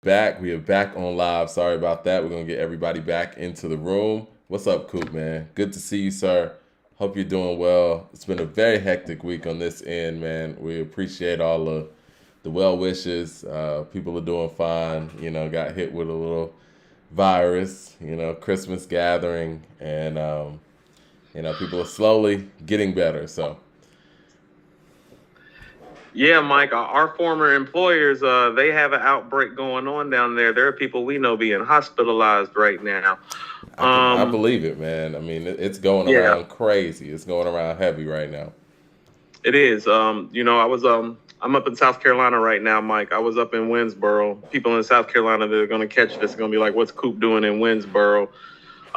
Back. We are back on live. Sorry about that. We're gonna get everybody back into the room. What's up, Coop, man? Good to see you, sir. Hope you're doing well. It's been a very hectic week on this end, man. We appreciate all the well wishes. People are doing fine. Got hit with a little virus. Christmas gathering, and people are slowly getting better. So Yeah, Mike, our former employers, they have an outbreak going on down there. There are people we know being hospitalized right now. I Um, believe it, man. I mean, it's going yeah, around crazy. It's going around heavy right now. it is. I'm up in South Carolina right now, Mike. I was up in Winsboro. People in South Carolina that are going to catch this are going to be like, "What's Coop doing in Winsboro?"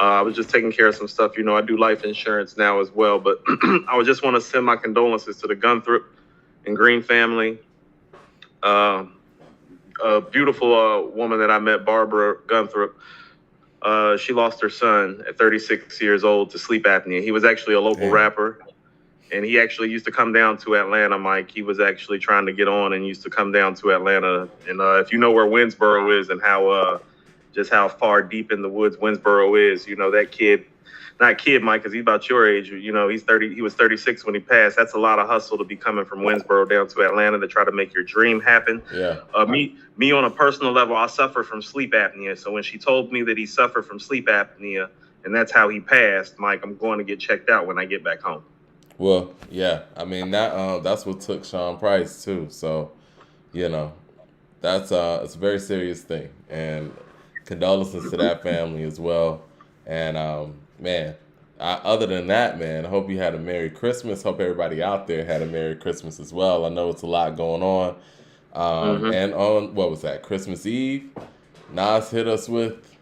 I was just taking care of some stuff. I do life insurance now as well, but I would just want to send my condolences to the Gunthrop and Green family. Uh, a beautiful woman that I met, Barbara Gunthrop. She lost her son at 36 years old to sleep apnea. He was actually a local Damn. rapper, and he actually used to come down to Atlanta, Mike. He was actually trying to get on and used to come down to Atlanta. And if you know where Winsboro is and how just how far deep in the woods Winsboro is, that kid, not kid, Mike, because he's about your age. He's 30. He was 36 when he passed. That's a lot of hustle to be coming from Winsboro down to Atlanta to try to make your dream happen. Yeah. Me on a personal level, I suffer from sleep apnea. So when she told me that he suffered from sleep apnea and that's how he passed, Mike, I'm going to get checked out when I get back home. Well, yeah. I mean that's what took Sean Price too. So, you know, that's it's a very serious thing. And condolences to that family as well. And man, other than that, man, I hope you had a Merry Christmas. Hope everybody out there had a Merry Christmas as well. I know it's a lot going on. Mm-hmm. And on what was that? Christmas Eve, Nas hit us with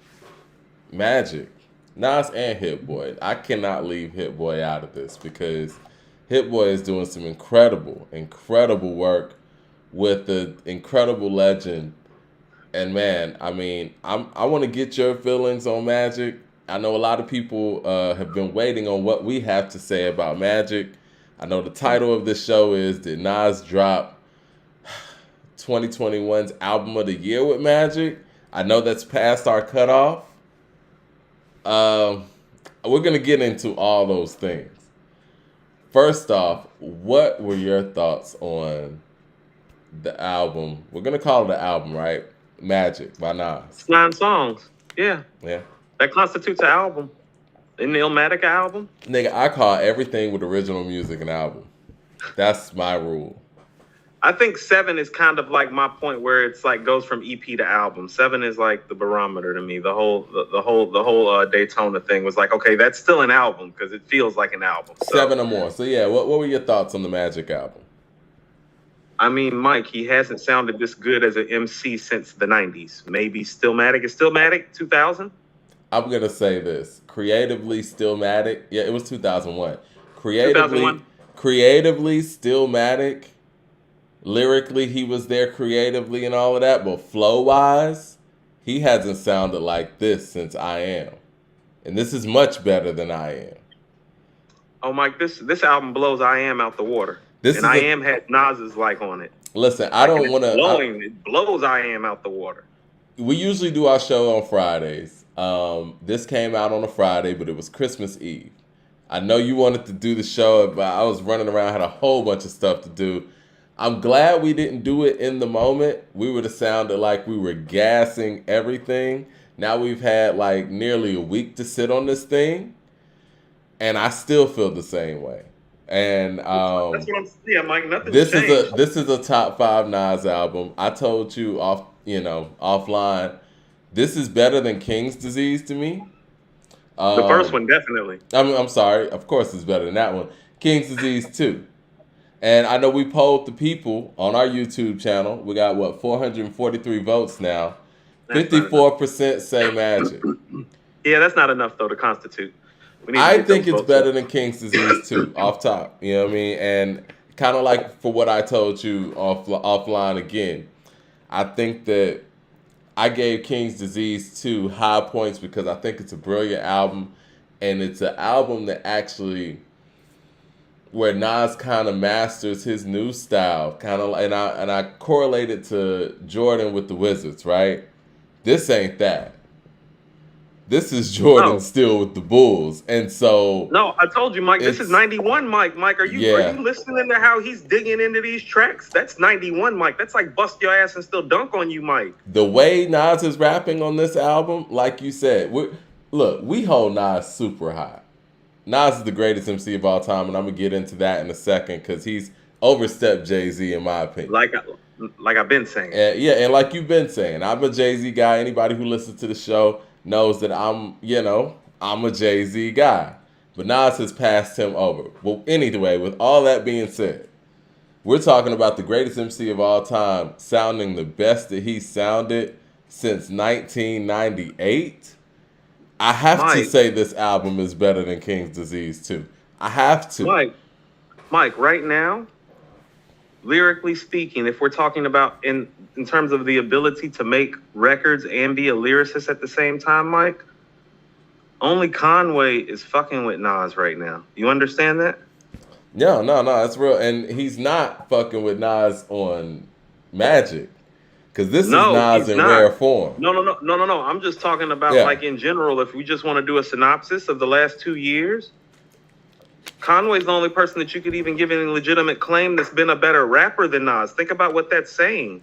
Magic. Nas and Hit Boy. I cannot leave Hit Boy out of this because Hit Boy is doing some incredible, incredible work with the incredible legend. And man, I mean, I want to get your feelings on Magic. I know a lot of people have been waiting on what we have to say about Magic. I know the title of this show is Did Nas Drop 2021's Album of the Year with Magic? I know that's past our cutoff. Um, we're going to get into all those things. First off, what were your thoughts on the album? We're going to call it the album, right? Magic by Nas. It's 9 songs. Yeah, Yeah. that constitutes an album. An Illmatic album. Nigga, I call everything with original music an album. That's my rule. I think 7 is kind of like my point where it's like goes from EP to album. 7 is like the barometer to me. The whole Daytona thing was like, okay, that's still an album because it feels like an album. So, 7 or more. So yeah, what were your thoughts on the Magic album? I mean, Mike, he hasn't sounded this good as an MC since the 90s. Maybe Stillmatic. Is Stillmatic 2000? I'm gonna say this. Creatively Stillmatic. Yeah, it was 2001. Creatively 2001? creatively Stillmatic. Lyrically, he was there creatively and all of that, but flow wise, he hasn't sounded like this since I Am. And this is much better than I Am. Oh, Mike, this album blows I Am out the water. This And is I a Am had Nas's like on it. listen, I Like, and don't it's wanna blowing. It blows I Am out the water. we usually do our show on Fridays. This came out on a Friday, but it was Christmas Eve. I know you wanted to do the show, but I was running around, had a whole bunch of stuff to do. I'm glad we didn't do it in the moment. We would have sounded like we were gassing everything. Now we've had like nearly a week to sit on this thing, and I still feel the same way. And That's what I'm saying. Yeah, Mike, nothing's this is changed. a top five Nas album. I told you offline. This is better than King's Disease to me. The first Um, one, definitely. I'm sorry. Of course, it's better than that one. King's Disease 2. And I know we polled the people on our YouTube channel. We got, 443 votes now. That's not enough. 54% say Magic. Yeah, that's not enough, though, to constitute. We need to I get think those it's votes better up. than King's Disease 2, off top. You know what I mean? And kind of like for what I told you offline again, I think that I gave King's Disease 2 high points because I think it's a brilliant album. And it's an album that actually where Nas kind of masters his new style, kind of, and I correlate it to Jordan with the Wizards, right? This ain't that. This is Jordan No, still with the Bulls. And so no, I told you, Mike. This is it's 91, Mike. Mike, are yeah. you listening to how he's digging into these tracks? That's 91, Mike. That's like bust your ass and still dunk on you, Mike. The way Nas is rapping on this album, like you said, we hold Nas super high. Nas is the greatest MC of all time, and I'm gonna get into that in a second because he's overstepped Jay-Z in my opinion. Like I've been saying. And like you've been saying, I'm a Jay-Z guy. Anybody who listens to the show knows that I'm a Jay-Z guy. But Nas has passed him over. Well, anyway, with all that being said, we're talking about the greatest MC of all time sounding the best that he sounded since 1998. I have to say this album is better than King's Disease too. I have to. Mike, right now, lyrically speaking, if we're talking about in terms of the ability to make records and be a lyricist at the same time, Mike, only Conway is fucking with Nas right now. You understand that? No, that's real. And he's not fucking with Nas on Magic. Because this is Nas in rare form. No. I'm just talking about like in general, if we just want to do a synopsis of the last 2 years, Conway's the only person that you could even give any legitimate claim that's been a better rapper than Nas. Think about what that's saying.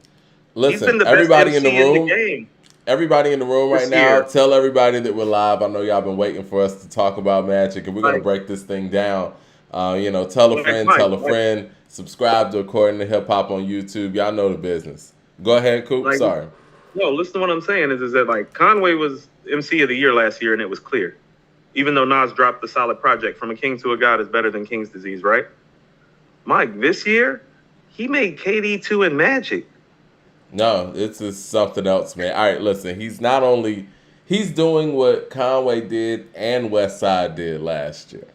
Listen, he's been the everybody best MC in the room, in the game. Everybody in the room right now, tell everybody that we're live. I know y'all been waiting for us to talk about Magic, and we're going to break this thing down. Tell a friend, subscribe to According to Hip Hop on YouTube. Y'all know the business. Go ahead, Coop. Sorry. No, listen to what I'm saying is that like Conway was MC of the year last year, and it was clear. Even though Nas dropped the solid project, From a King to a God is better than King's Disease, right? Mike, this year, he made KD2 and Magic. No, it's just something else, man. All right, listen, he's doing what Conway did and Westside did last year.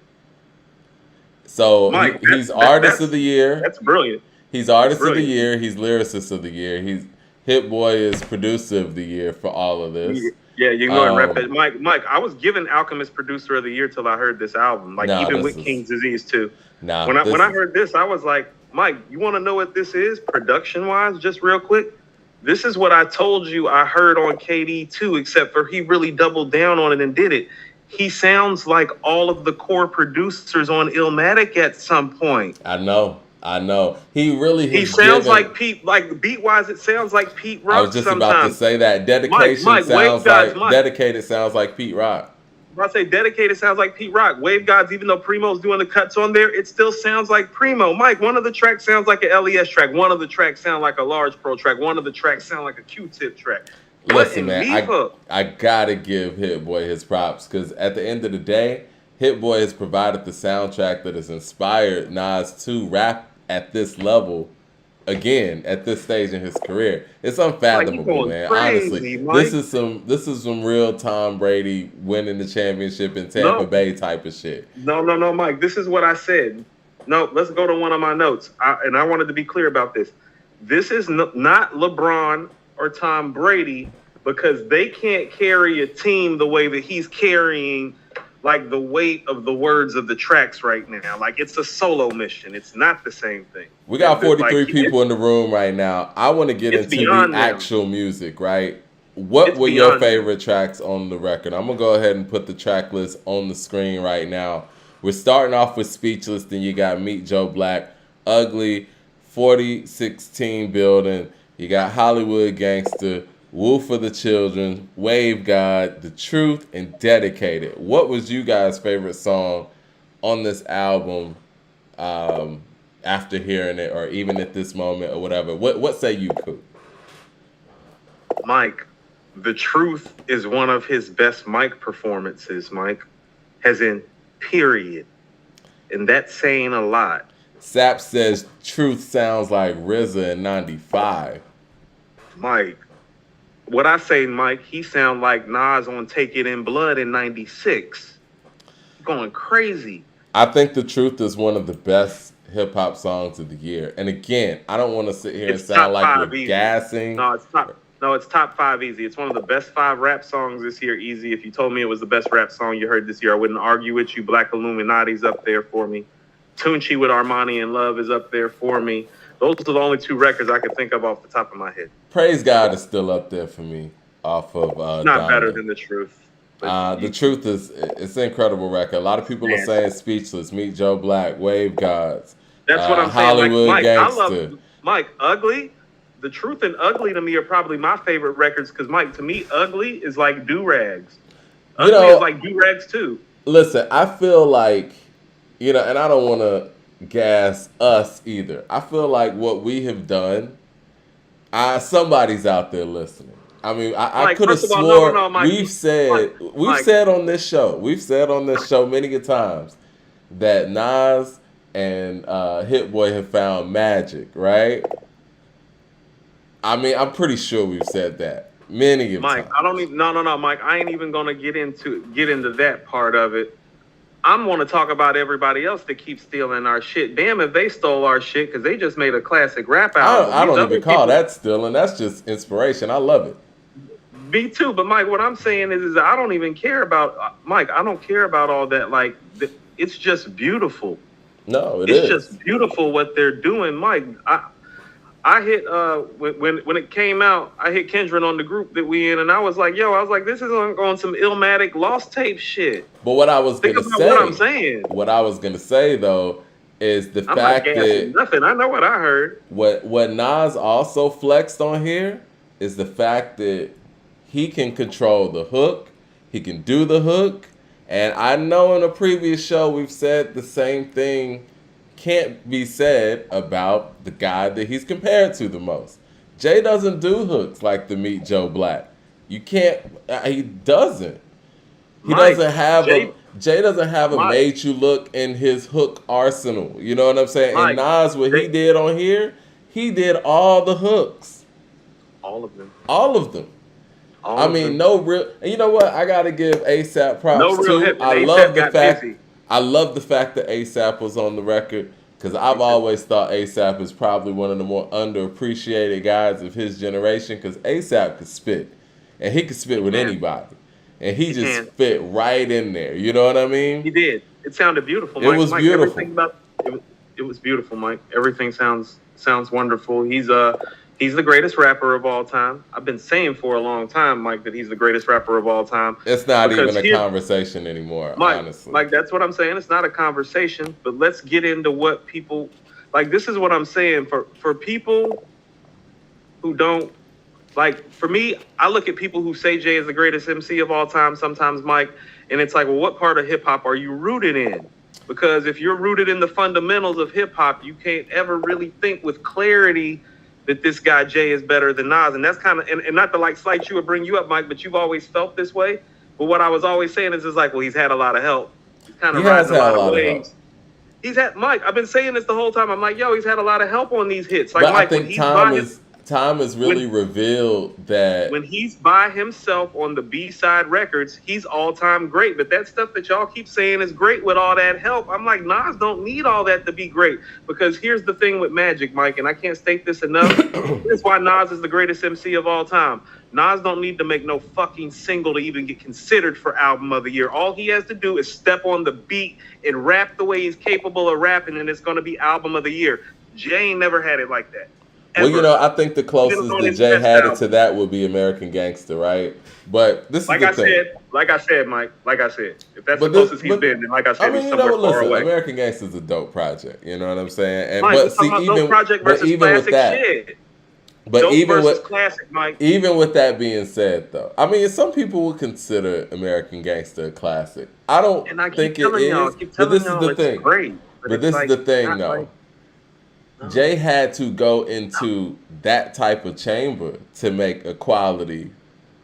So Mike, he's Artist of the Year. That's brilliant. He's Artist of the Year. He's Lyricist of the Year. He's Hit Boy is Producer of the Year for all of this. Yeah, you can go and rap it. Mike, I was given Alchemist Producer of the Year till I heard this album. Like even with King's Disease too. When I heard this, I was like, Mike, you want to know what this is production wise? Just real quick. This is what I told you I heard on KD2, except for he really doubled down on it and did it. He sounds like all of the core producers on Illmatic at some point. I know. He sounds like Pete, like beat wise, it sounds like Pete Rock. I was just about to say that. Dedicated sounds like Pete Rock. When I say Dedicated sounds like Pete Rock. Wave Gods, even though Primo's doing the cuts on there, it still sounds like Primo. Mike, one of the tracks sounds like an LES track. One of the tracks sound like a Large Pro track. One of the tracks sound like a Q-Tip track. Listen, man, I gotta give Hit Boy his props because at the end of the day, Hit Boy has provided the soundtrack that has inspired Nas to rap at this level again at this stage in his career. It's unfathomable, man. Honestly, Mike. this is some real Tom Brady winning the championship in Tampa Bay type of shit. No, Mike. This is what I said. No, let's go to one of my notes. I wanted to be clear about this. This is not LeBron or Tom Brady because they can't carry a team the way that he's carrying like the weight of the words of the tracks right now. Like it's a solo mission. It's not the same thing. We got 43 people in the room right now. I want to get into the actual music, right? What were your favorite tracks on the record? I'm going to go ahead and put the track list on the screen right now. We're starting off with Speechless, then you got Meet Joe Black, Ugly, 4016 Building, you got Hollywood Gangster, Woo for the Children, Wave God, The Truth, and Dedicated. What was you guys' favorite song on this album after hearing it, or even at this moment, or whatever? What say you, Coop? Mike, The Truth is one of his best mic performances, Mike, as in period. And that's saying a lot. Sap says Truth sounds like RZA in 95. Mike. What I say, Mike, he sound like Nas on Take It in Blood in 96. Going crazy. I think The Truth is one of the best hip-hop songs of the year. And again, I don't want to sit here and sound like we're gassing. No, it's top 5 easy. It's one of the best 5 rap songs this year easy. If you told me it was the best rap song you heard this year, I wouldn't argue with you. Black Illuminati's up there for me. Tunchi with Armani and Love is up there for me. Those are the only 2 records I can think of off the top of my head. Praise God is still up there for me. off of Not better Dominant. than the truth. But The truth is, it's an incredible record. A lot of people are man, saying Speechless, Meet Joe Black, Wave Gods, that's what I'm saying. Like Hollywood Mike, I love Gangster. Mike. Ugly, the truth and ugly to me are probably my favorite records because Mike, to me, ugly is like do rags. You Ugly is know, like do rags too. listen, I feel like, and I don't want to gas us either. I feel like what we have done, somebody's out there listening. I mean, I Mike, could have first of all, no, no, swore no, Mike, Mike, we've Mike. said on this show, many a times that Nas and Hit Boy have found magic, right? I mean, I'm pretty sure we've said that many of Mike, times. I don't even. No, no, no, Mike. I ain't even gonna get into that part of it. I'm gonna talk about everybody else that keeps stealing our shit. Damn if they stole our shit because they just made a classic rap album. I These don't other even call people, that stealing. That's just inspiration. I love it. me too. But Mike, what I'm saying is I don't even care about Mike. I don't care about all that. Like, it's just beautiful. No, it It's is. just beautiful what they're doing, Mike. I hit when it came out, I hit Kendrick on the group that we in, and I was like, this is on some Illmatic Lost Tape shit. But what I was Think gonna about say, what I'm saying. what I was gonna say though, is the I'm not fact gassing that nothing. I know what I heard. what Nas also flexed on here is the fact that he can control the hook, he can do the hook, and I know in a previous show we've said the same thing can't be said about the guy that he's compared to the most. Jay doesn't do hooks like the Meet Joe Black. You can't. He doesn't. He Mike, doesn't have Jay doesn't have a Mike, made you look in his hook arsenal. You know what I'm saying? And Mike, Nas, what he they, did on here, he did all the hooks, all of them. all of them. All I of mean, them. no real. And you know what? I gotta give ASAP props No real too. hip. And I A$AP love the got fact. busy. I love the fact that ASAP was on the record because I've always thought ASAP is probably one of the more underappreciated guys of his generation because ASAP could spit, and he could spit with anybody, and he just can. fit right in there. You know what I mean? He did. It sounded beautiful, It Mike. was Mike, beautiful. Everything about it was beautiful, Mike. Everything sounds wonderful. He's the greatest rapper of all time. I've been saying for a long time, Mike, that he's the greatest rapper of all time. It's not Because even a conversation anymore, Mike, honestly. Mike, that's what I'm saying. It's not a conversation, but let's get into what people like. This is what I'm saying for people who don't like. For me, I look at people who say Jay is the greatest MC of all time. Sometimes, Mike, and it's like, well, what part of hip hop are you rooted in? Because if you're rooted in the fundamentals of hip hop, you can't ever really think with clarity that this guy Jay is better than Nas. And that's kind of, and not to like slight you or bring you up, Mike, but you've always felt this way. But what I was always saying is like, well, he's had a lot of help. He's kind of riding a lot of waves. He's had, Mike, I've been saying this the whole time. I'm like, yo, he's had a lot of help on these hits. Like, but Mike, I think time has really revealed that when he's by himself on the B-side records, he's all-time great. But that stuff that y'all keep saying is great with all that help, I'm like, Nas don't need all that to be great. Because here's the thing with Magic, Mike, and I can't state this enough. That's why Nas is the greatest MC of all time. Nas don't need to make no fucking single to even get considered for album of the year. All he has to do is step on the beat and rap the way he's capable of rapping, and it's going to be album of the year. Jay ain't never had it like that. Well, you know, I think the closest that Jay had it to that would be American Gangster, right? But this is the thing. Like I said, Mike. Like I said, if that's the closest he's been, then like I said, he's somewhere far away. American Gangster is a dope project. You know what I'm saying? And Mike, but see, even with that, shit. But dope even with classic, Mike. Even with that being said, though, I mean, some people would consider American Gangster a classic. I don't think it is. But this is the thing. But this is the thing, though. Jay had to go into that type of chamber to make a quality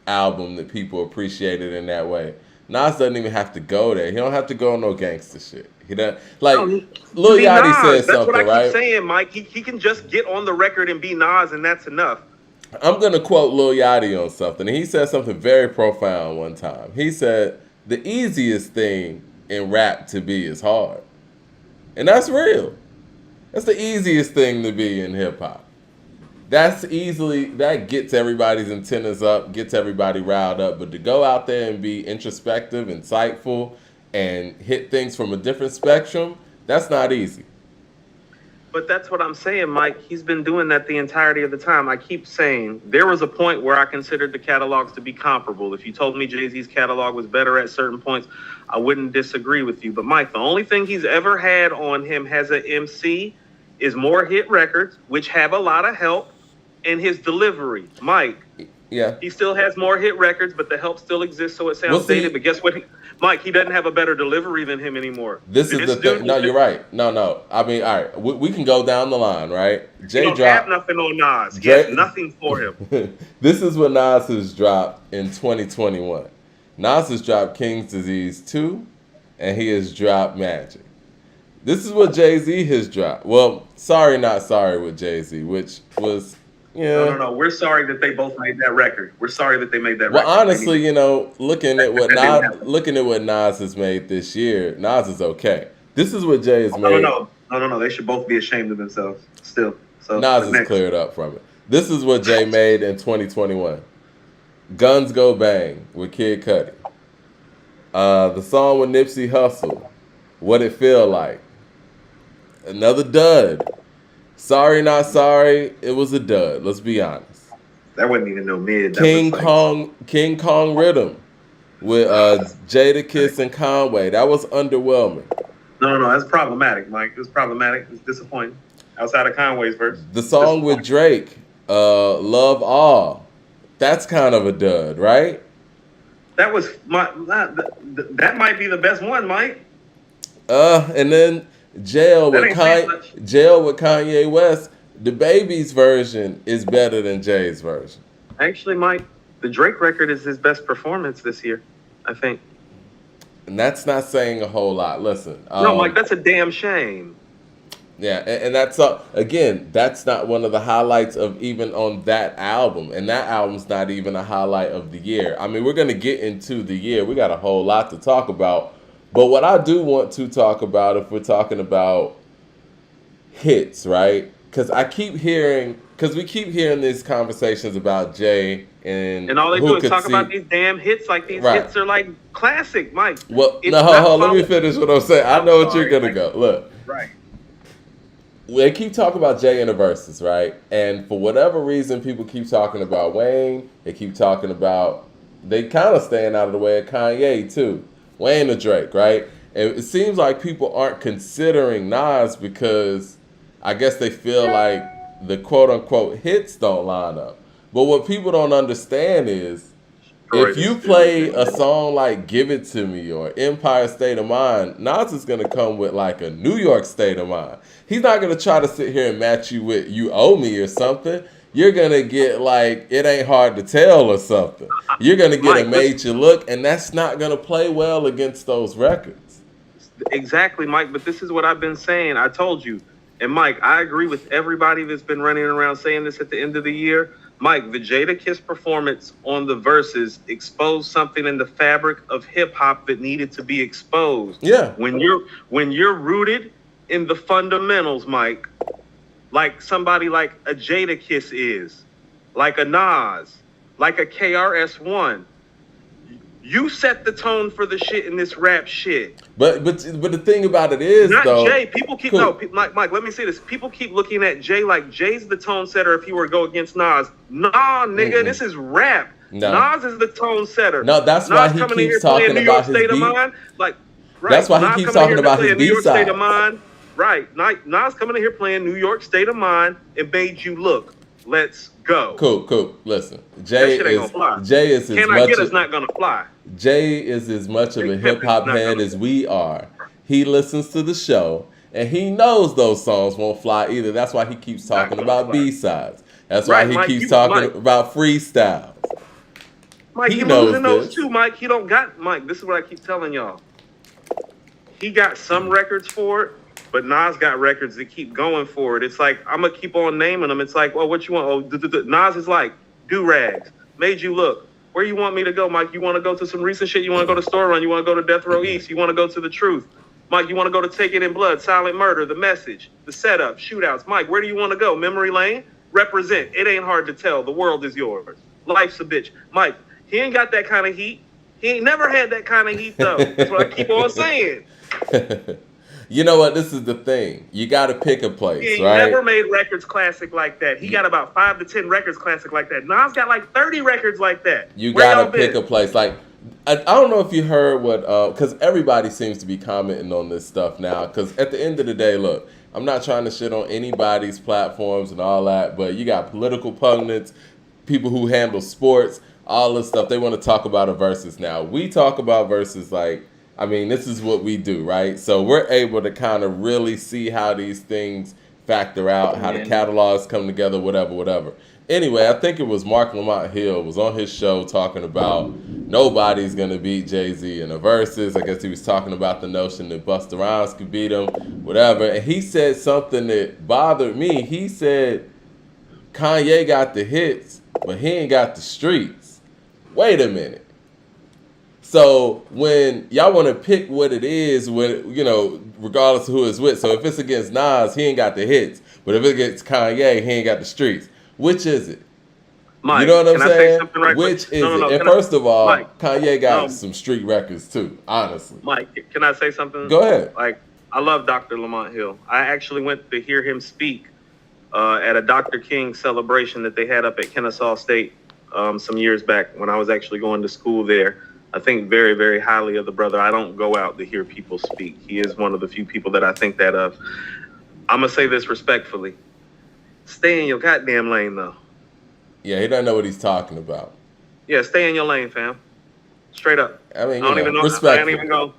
album that people appreciated in that way. Nas doesn't even have to go there. He don't have to go on no gangster shit. He doesn't Lil Yachty said something, right? That's what I keep saying, Mike. He can just get on the record and be Nas, and that's enough. I'm gonna quote Lil Yachty on something. He said something very profound one time. He said, "The easiest thing in rap to be is hard," and that's real. That's the easiest thing to be in hip hop. That gets everybody's antennas up, gets everybody riled up. But to go out there and be introspective, insightful, and hit things from a different spectrum, that's not easy. But that's what I'm saying, Mike. He's been doing that the entirety of the time. I keep saying there was a point where I considered the catalogs to be comparable. If you told me Jay-Z's catalog was better at certain points, I wouldn't disagree with you. But Mike, the only thing he's ever had on him as an MC is more hit records, which have a lot of help, and his delivery. Mike, Yeah. he still has more hit records, but the help still exists, so it sounds dated. But guess what? Mike, he doesn't have a better delivery than him anymore. This is the thing. No, you're right. No. I mean, all right, we can go down the line, right? Jay don't have nothing on Nas. He has nothing for him. This is what Nas has dropped in 2021. Nas has dropped King's Disease 2, and he has dropped Magic. This is what Jay-Z has dropped. Well, Sorry Not Sorry with Jay-Z, which was, No. We're sorry that they both made that record. We're sorry that they made that record. Well, honestly, looking at what Nas has made this year, Nas is okay. This is what Jay has made. No. They should both be ashamed of themselves still. So Nas is cleared up from it. This is what Jay made in 2021. Guns Go Bang with Kid Cudi. The song with Nipsey Hussle, What It Feel Like. Another dud. Sorry Not Sorry, it was a dud. Let's be honest. That wasn't even no mid. King Kong Rhythm with Jadakiss and Conway. That was underwhelming. No, that's problematic, Mike. It was problematic. It was disappointing. Outside of Conway's verse. The song with Drake, Love All. That's kind of a dud, right? That was that might be the best one, Mike. And then Jail with Kanye West. The Baby's version is better than Jay's version. Actually, Mike, the Drake record is his best performance this year, I think. And that's not saying a whole lot. Listen. No, Mike, that's a damn shame. Yeah, and that's again, that's not one of the highlights of even on that album. And that album's not even a highlight of the year. I mean, we're going to get into the year. We got a whole lot to talk about. But what I do want to talk about, if we're talking about hits, right? Because we keep hearing these conversations about Jay and all they do is talk about these damn hits, like these hits are like classic, Mike. Well, let me finish what I'm saying. I know what you're gonna go. Look, right. They keep talking about Jay in the verses, right? And for whatever reason, people keep talking about Wayne. They keep talking about, they kind of staying out of the way of Kanye too. Wayne or Drake, right? And it seems like people aren't considering Nas because I guess they feel like the quote-unquote hits don't line up. But what people don't understand is if you play a song like Give It To Me or Empire State of Mind, Nas is going to come with like a New York State of Mind. He's not going to try to sit here and match you with You Owe Me or something. You're going to get like It Ain't Hard to Tell or something. You're going to get a Made You Look, and that's not going to play well against those records. Exactly, Mike, but this is what I've been saying. I told you. And Mike, I agree with everybody that's been running around saying this at the end of the year. Mike, the Jadakiss performance on the verses exposed something in the fabric of hip hop that needed to be exposed. Yeah. When you're rooted in the fundamentals, Mike, like somebody like a Jadakiss is, like a Nas, like a KRS-One, you set the tone for the shit in this rap shit. But the thing about it is, not though, Jay. People keep Mike. Let me say this. People keep looking at Jay like Jay's the tone setter. If he were to go against Nas, nah, nigga, this is rap. No. Nas is the tone setter. No, that's why he keeps talking about his beat. Like, right. That's why he keeps talking about his B side. Right. Nas coming in here playing New York State of Mind and Made You Look. Let's go. Cool. Listen, Jay is Can I Get It's not gonna fly. Jay is as much of a hip hop head as we are. He listens to the show and he knows those songs won't fly either. That's why he keeps talking about B-sides. That's why he keeps talking about freestyles. Mike, he losing those too, Mike. He don't got Mike. This is what I keep telling y'all. He got some records for it, but Nas got records that keep going for it. It's like, I'm going to keep on naming them. It's like, well, what you want? Oh, Nas is like, Do-Rags, Made You Look. Where you want me to go, Mike? You want to go to some recent shit? You want to go to Store Run? You want to go to Death Row East? You want to go to The Truth? Mike, you want to go to Take It in Blood, Silent Murder, The Message, The Setup, Shootouts? Mike, where do you want to go? Memory Lane? Represent. It Ain't Hard to Tell. The World Is Yours. Life's a Bitch. Mike, he ain't got that kind of heat. He ain't never had that kind of heat, though. That's what I keep on saying. You know what? This is the thing. You got to pick a place, He right? never made records classic like that. He got about 5 to 10 records classic like that. Nas got like 30 records like that. You Where got y'all to pick been? a place. Like, I don't know if you heard what, because everybody seems to be commenting on this stuff now. Because at the end of the day, look, I'm not trying to shit on anybody's platforms and all that, but you got political pundits, people who handle sports, all this stuff. They want to talk about a versus now. We talk about versus like, I mean, this is what we do, right? So we're able to kind of really see how these things factor out, how the catalogs come together, whatever, whatever. Anyway, I think it was Mark Lamont Hill was on his show talking about nobody's gonna beat Jay-Z in a versus. I guess he was talking about the notion that Busta Rhymes could beat him, whatever. And he said something that bothered me. He said Kanye got the hits, but he ain't got the streets. Wait a minute. So when y'all want to pick what it is, when regardless of who it's with. So if it's against Nas, he ain't got the hits, but if it's against Kanye, he ain't got the streets. Which is it? Mike, you know what I'm saying? Say something right Which quick? is No. it? And first of all, Mike, Kanye got some street records too. Honestly, Mike, can I say something? Go ahead. Like, I love Dr. Lamont Hill. I actually went to hear him speak at a Dr. King celebration that they had up at Kennesaw State some years back when I was actually going to school there. I think very, very highly of the brother. I don't go out to hear people speak. He is one of the few people that I think that of. I'm going to say this respectfully. Stay in your goddamn lane, though. Yeah, he doesn't know what he's talking about. Yeah, stay in your lane, fam. Straight up. I mean, I don't even know. Respectfully. I can't even go.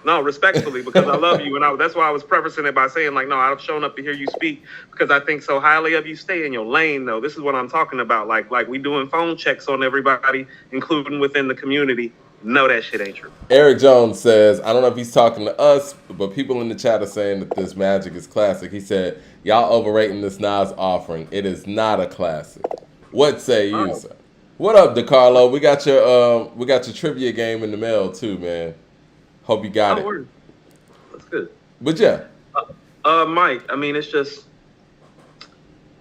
No, respectfully, because I love you, and that's why I was prefacing it by saying, like, no, I've shown up to hear you speak because I think so highly of you. Stay in your lane, though. This is what I'm talking about. Like we doing phone checks on everybody, including within the community. No, that shit ain't true. Eric Jones says, I don't know if he's talking to us, but people in the chat are saying that this Magic is classic. He said, y'all overrating this Nas offering. It is not a classic. What say you, sir? What up, DeCarlo? We got your trivia game in the mail too, man. Hope you got it. Word. That's good. But yeah. Mike, I mean, it's just,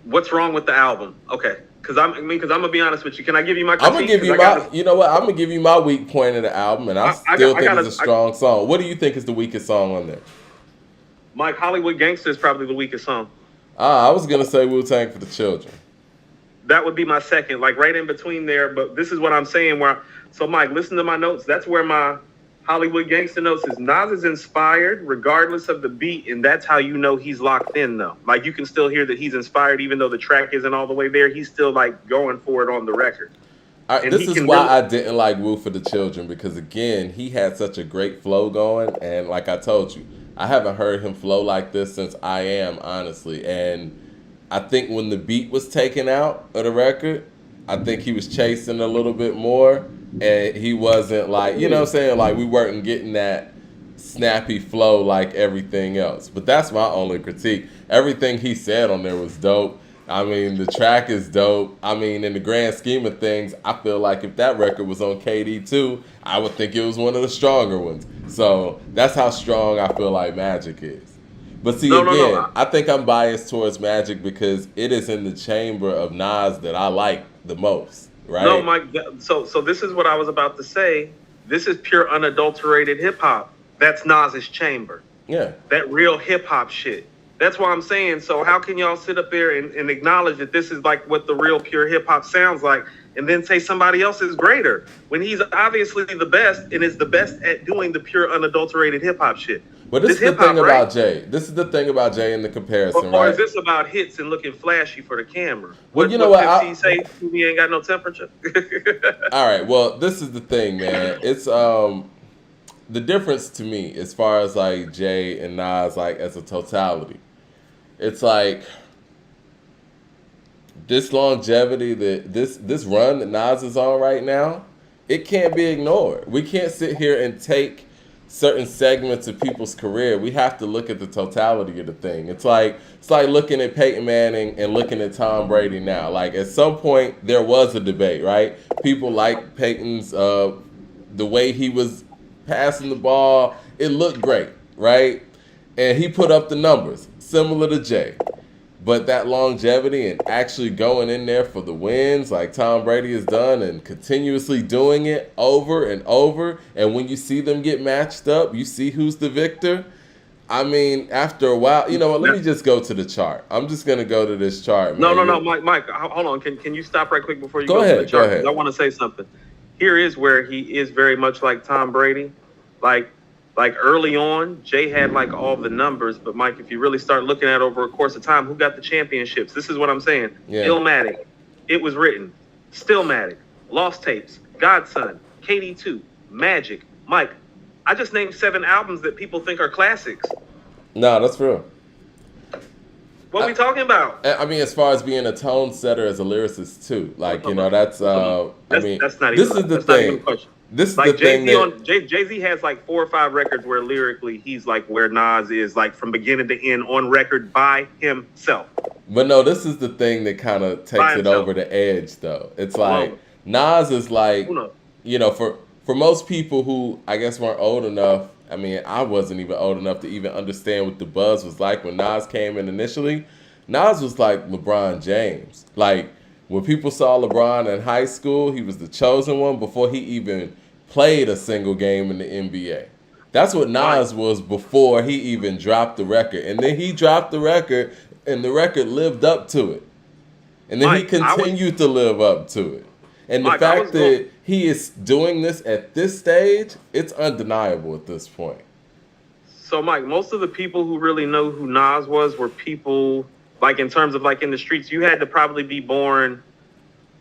what's wrong with the album? Okay. Because I'm gonna be honest with you. Can I give you my critique? I'm gonna give you my. You know what? I'm gonna give you my weak point of the album, and I still think it's a strong song. What do you think is the weakest song on there? Mike, Hollywood Gangsta is probably the weakest song. I was gonna say Wu-Tang for the Children. That would be my second, like right in between there. But this is what I'm saying. So Mike, listen to my notes. That's where my Hollywood Gangsta notes is. Nas is inspired regardless of the beat, and that's how you know he's locked in, though. Like, you can still hear that he's inspired, even though the track isn't all the way there. He's still, like, going for it on the record. This is why I didn't like Wu for the Children, because, again, he had such a great flow going, and like I told you, I haven't heard him flow like this since I Am, honestly. And I think when the beat was taken out of the record, I think he was chasing a little bit more. And he wasn't like, you know what I'm saying? Like, we weren't getting that snappy flow like everything else. But that's my only critique. Everything he said on there was dope. I mean, the track is dope. I mean, in the grand scheme of things, I feel like if that record was on KD2, I would think it was one of the stronger ones. So that's how strong I feel like Magic is. But see, I think I'm biased towards Magic because it is in the chamber of Nas that I like the most. Right? No, Mike. So this is what I was about to say. This is pure unadulterated hip hop. That's Nas's chamber. Yeah. That real hip hop shit. That's why I'm saying. So how can y'all sit up there and acknowledge that this is like what the real pure hip hop sounds like, and then say somebody else is greater when he's obviously the best and is the best at doing the pure unadulterated hip hop shit? But this is the thing about Jay. This is the thing about Jay in the comparison, right? Or is this about hits and looking flashy for the camera? Well, you know what? He say he ain't got no temperature. All right. Well, this is the thing, man. It's the difference to me as far as like Jay and Nas, like as a totality. It's like this longevity that this run that Nas is on right now, it can't be ignored. We can't sit here and take certain segments of people's career. We have to look at the totality of the thing. It's like looking at Peyton Manning and looking at Tom Brady now. Like at some point there was a debate, right? People like Peyton's the way he was passing the ball. It looked great, right? And he put up the numbers similar to Jay. But that longevity and actually going in there for the wins like Tom Brady has done and continuously doing it over and over. And when you see them get matched up, you see who's the victor. I mean, after a while, you know what? Let me just go to the chart. I'm just gonna go to this chart, No, no, man. no, Mike, hold on. Can you stop right quick before you Go go to the ahead. Go chart? Because I ahead. want to say something. Here is where he is very much like Tom Brady. Like, like early on, Jay had like all the numbers, but Mike, if you really start looking at over a course of time, who got the championships? This is what I'm saying. Yeah. Illmatic, It Was Written, Stillmatic, Lost Tapes, Godson, KD2, Magic, Mike. I just named 7 albums that people think are classics. No, that's real. What are we talking about? I mean, as far as being a tone setter as a lyricist too, like you know, that's. I mean, that's not this even, is the that's not even a thing. question. This is Like the thing that Jay Z has like 4 or 5 records where lyrically he's like where Nas is, like from beginning to end on record by himself. But no, this is the thing that kind of takes it over the edge, though. It's like Nas is like, you know, for most people who I guess weren't old enough. I mean, I wasn't even old enough to even understand what the buzz was like when Nas came in initially. Nas was like LeBron James. Like when people saw LeBron in high school, he was the chosen one before he even played a single game in the NBA. That's what Nas was before he even dropped the record. And then he dropped the record, and the record lived up to it. And then he continued to live up to it. And the fact that he is doing this at this stage, it's undeniable at this point. So, Mike, most of the people who really know who Nas was were people, like in terms of like in the streets, you had to probably be born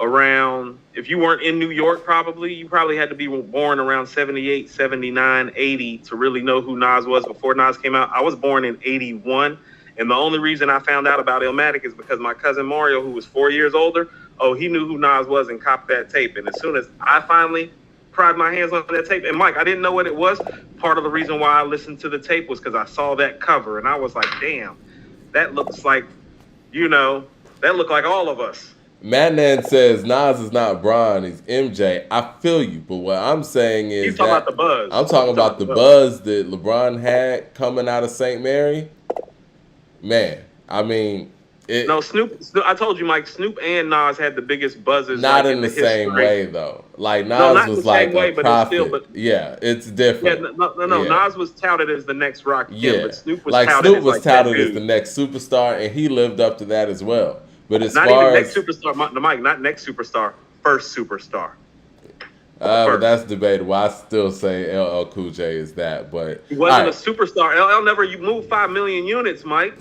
around, if you weren't in New York, you probably had to be born around 78, 79, 80 to really know who Nas was before Nas came out. I was born in 81. And the only reason I found out about Illmatic is because my cousin Mario, who was 4 years older, he knew who Nas was and copped that tape. And as soon as I finally pried my hands on that tape, and Mike, I didn't know what it was. Part of the reason why I listened to the tape was because I saw that cover and I was like, damn, that looks like, that looked like all of us. Madnan says Nas is not Bron, he's MJ. I feel you, but what I'm saying is He's talking about the buzz. I'm talking about the buzz that LeBron had coming out of St. Mary. Man, I mean, Snoop. I told you, Mike. Snoop and Nas had the biggest buzzes. Not in the same way, though. Like Nas was like a prophet. Yeah, it's different. Yeah, no. Nas was touted as the next Rock. Yeah, but Snoop was touted as the next superstar, and he lived up to that as well. But as not far even as next superstar, Mike, not next superstar, first superstar. But that's debatable. I still say LL Cool J is that, but he wasn't a superstar. LL never moved 5 million units, Mike.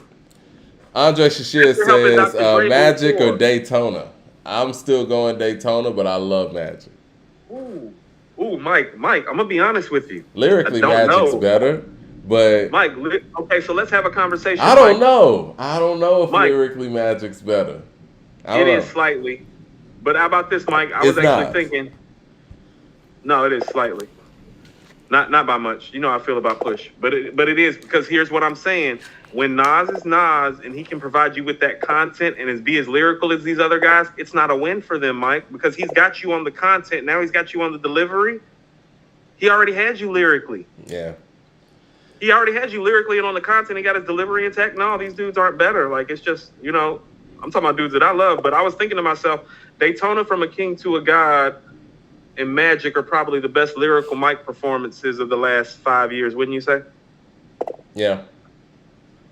Andre Shashir says Magic or Daytona. I'm still going Daytona, but I love Magic. Ooh, Mike. I'm gonna be honest with you. Lyrically, Magic's better, but Mike. Okay, so let's have a conversation. I don't know. I don't know if lyrically Magic's better. It is slightly, but how about this, Mike? I was actually thinking. No, it is slightly. Not by much. You know how I feel about Push. But it is, because here's what I'm saying. When Nas is Nas and he can provide you with that content and be as lyrical as these other guys, it's not a win for them, Mike, because he's got you on the content. Now he's got you on the delivery. He already had you lyrically. Yeah. He already had you lyrically and on the content. He got his delivery intact. No, these dudes aren't better. Like, it's just, I'm talking about dudes that I love. But I was thinking to myself, Daytona from a King to a God and Magic are probably the best lyrical mic performances of the last 5 years, wouldn't you say? Yeah.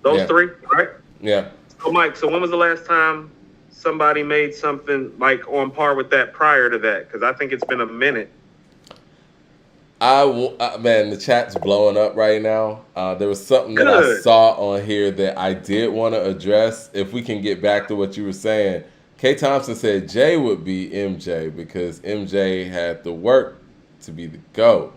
Those three, right? Yeah. So, Mike, when was the last time somebody made something like on par with that prior to that? Because I think it's been a minute. Man, the chat's blowing up right now. There was something that I saw on here that I did want to address. If we can get back to what you were saying. K. Thompson said Jay would be MJ because MJ had the work to be the GOAT.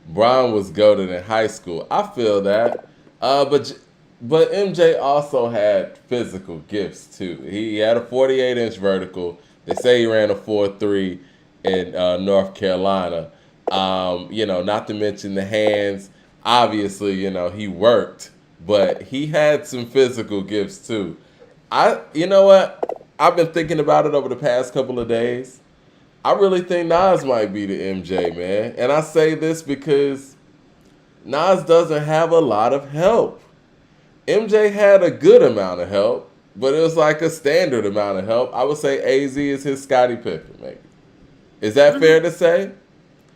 Bron was GOATed in high school. I feel that. But MJ also had physical gifts too. He had a 48-inch vertical. They say he ran a 4.3 in North Carolina. Not to mention the hands. Obviously, he worked, but he had some physical gifts too. You know what? I've been thinking about it over the past couple of days. I really think Nas might be the MJ, man. And I say this because Nas doesn't have a lot of help. MJ had a good amount of help, but it was like a standard amount of help. I would say AZ is his Scottie Pippen, maybe. Is that fair to say?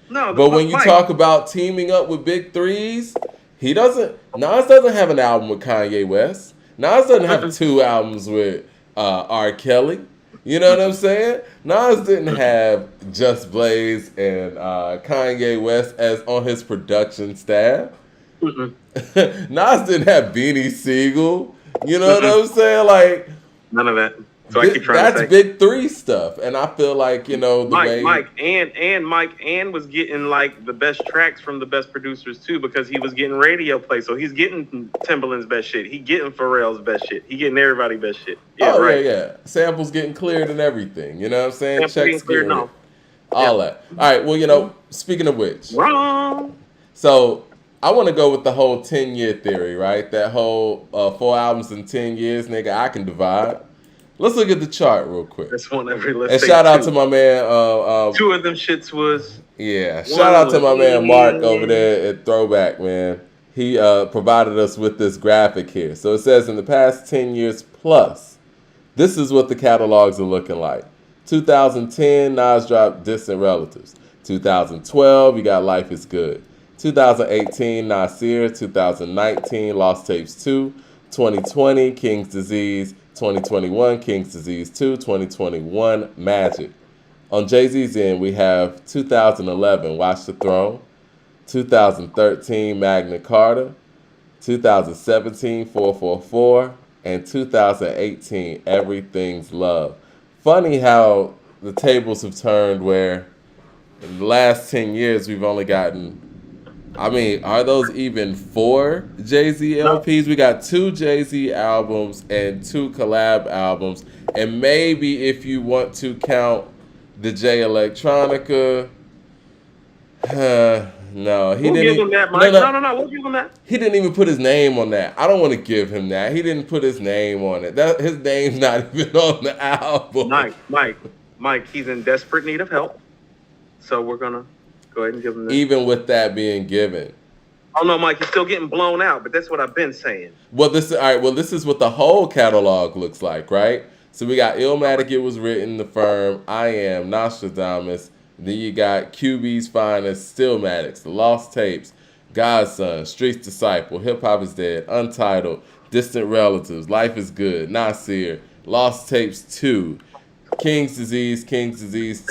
No. But when you talk about teaming up with big threes, Nas doesn't have an album with Kanye West. Nas doesn't have Mm-mm. 2 albums with R. Kelly. You know what I'm saying? Nas didn't have Just Blaze and Kanye West as on his production staff. Mm-mm. Nas didn't have Beanie Siegel. You know what Mm-mm. I'm saying? Like, None of that. So I keep trying to that's say. big three stuff. And I feel like, the way Mike was getting like the best tracks from the best producers too, because he was getting radio play. So he's getting Timbaland's best shit. He getting Pharrell's best shit. He getting everybody's best shit. Yeah, oh right. yeah. Samples getting cleared and everything. You know what I'm saying? Samples getting Checks cleared, getting no. all that. All right, well, speaking of which. Wrong. So I want to go with the whole 10-year theory, right? That whole 4 albums in 10 years, nigga, I can divide. Let's look at the chart real quick. That's one every list. And shout out to my man. 2 of them shits was. Yeah, shout out to my man Mark over there at Throwback, man. He provided us with this graphic here. So it says in the past 10 years plus, this is what the catalogs are looking like. 2010, Nas dropped Distant Relatives. 2012, you got Life is Good. 2018, Nasir. 2019, Lost Tapes 2. 2020, King's Disease. 2021, King's Disease 2. 2021, Magic. On Jay-Z's end, we have 2011, Watch the Throne. 2013, Magna Carta. 2017, 444. And 2018, Everything's Love. Funny how the tables have turned where in the last 10 years we've only gotten, are those even 4 Jay-Z LPs? We got 2 Jay-Z albums and 2 collab albums. And maybe if you want to count the Jay Electronica, no, he We'll didn't. give him that, Mike. No, we'll give him that. He didn't even put his name on that. I don't want to give him that. He didn't put his name on it. His name's not even on the album. Mike, he's in desperate need of help. So we're gonna go ahead and give him that. Even with that being given. Oh no, Mike, he's still getting blown out, but that's what I've been saying. Well, this is what the whole catalog looks like, right? So we got Illmatic, It Was Written, The Firm, I Am, Nostradamus. Then you got QB's Finest, Stillmatics, The Lost Tapes, Godson, Street's Disciple, Hip Hop Is Dead, Untitled, Distant Relatives, Life Is Good, Nasir, Lost Tapes 2, King's Disease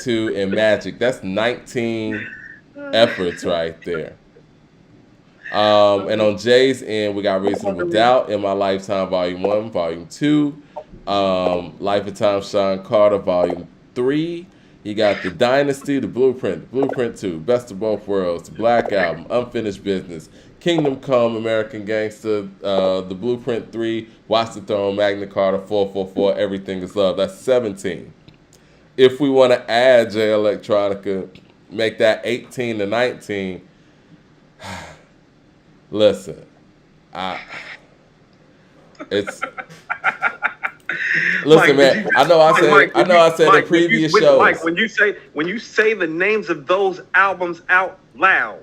2, and Magic. That's 19 efforts right there. And on Jay's end, we got Reasonable Doubt, In My Lifetime, Volume 1, Volume 2, Life of Time, Sean Carter, Volume 3. You got The Dynasty, The Blueprint 2, Best of Both Worlds, The Black Album, Unfinished Business, Kingdom Come, American Gangster, The Blueprint 3, Watch the Throne, Magna Carta, 444, Everything Is Love. That's 17. If we want to add Jay Electronica, make that 18 to 19. Listen, Listen, Mike, man. I know I said in previous shows. Mike, when you say the names of those albums out loud,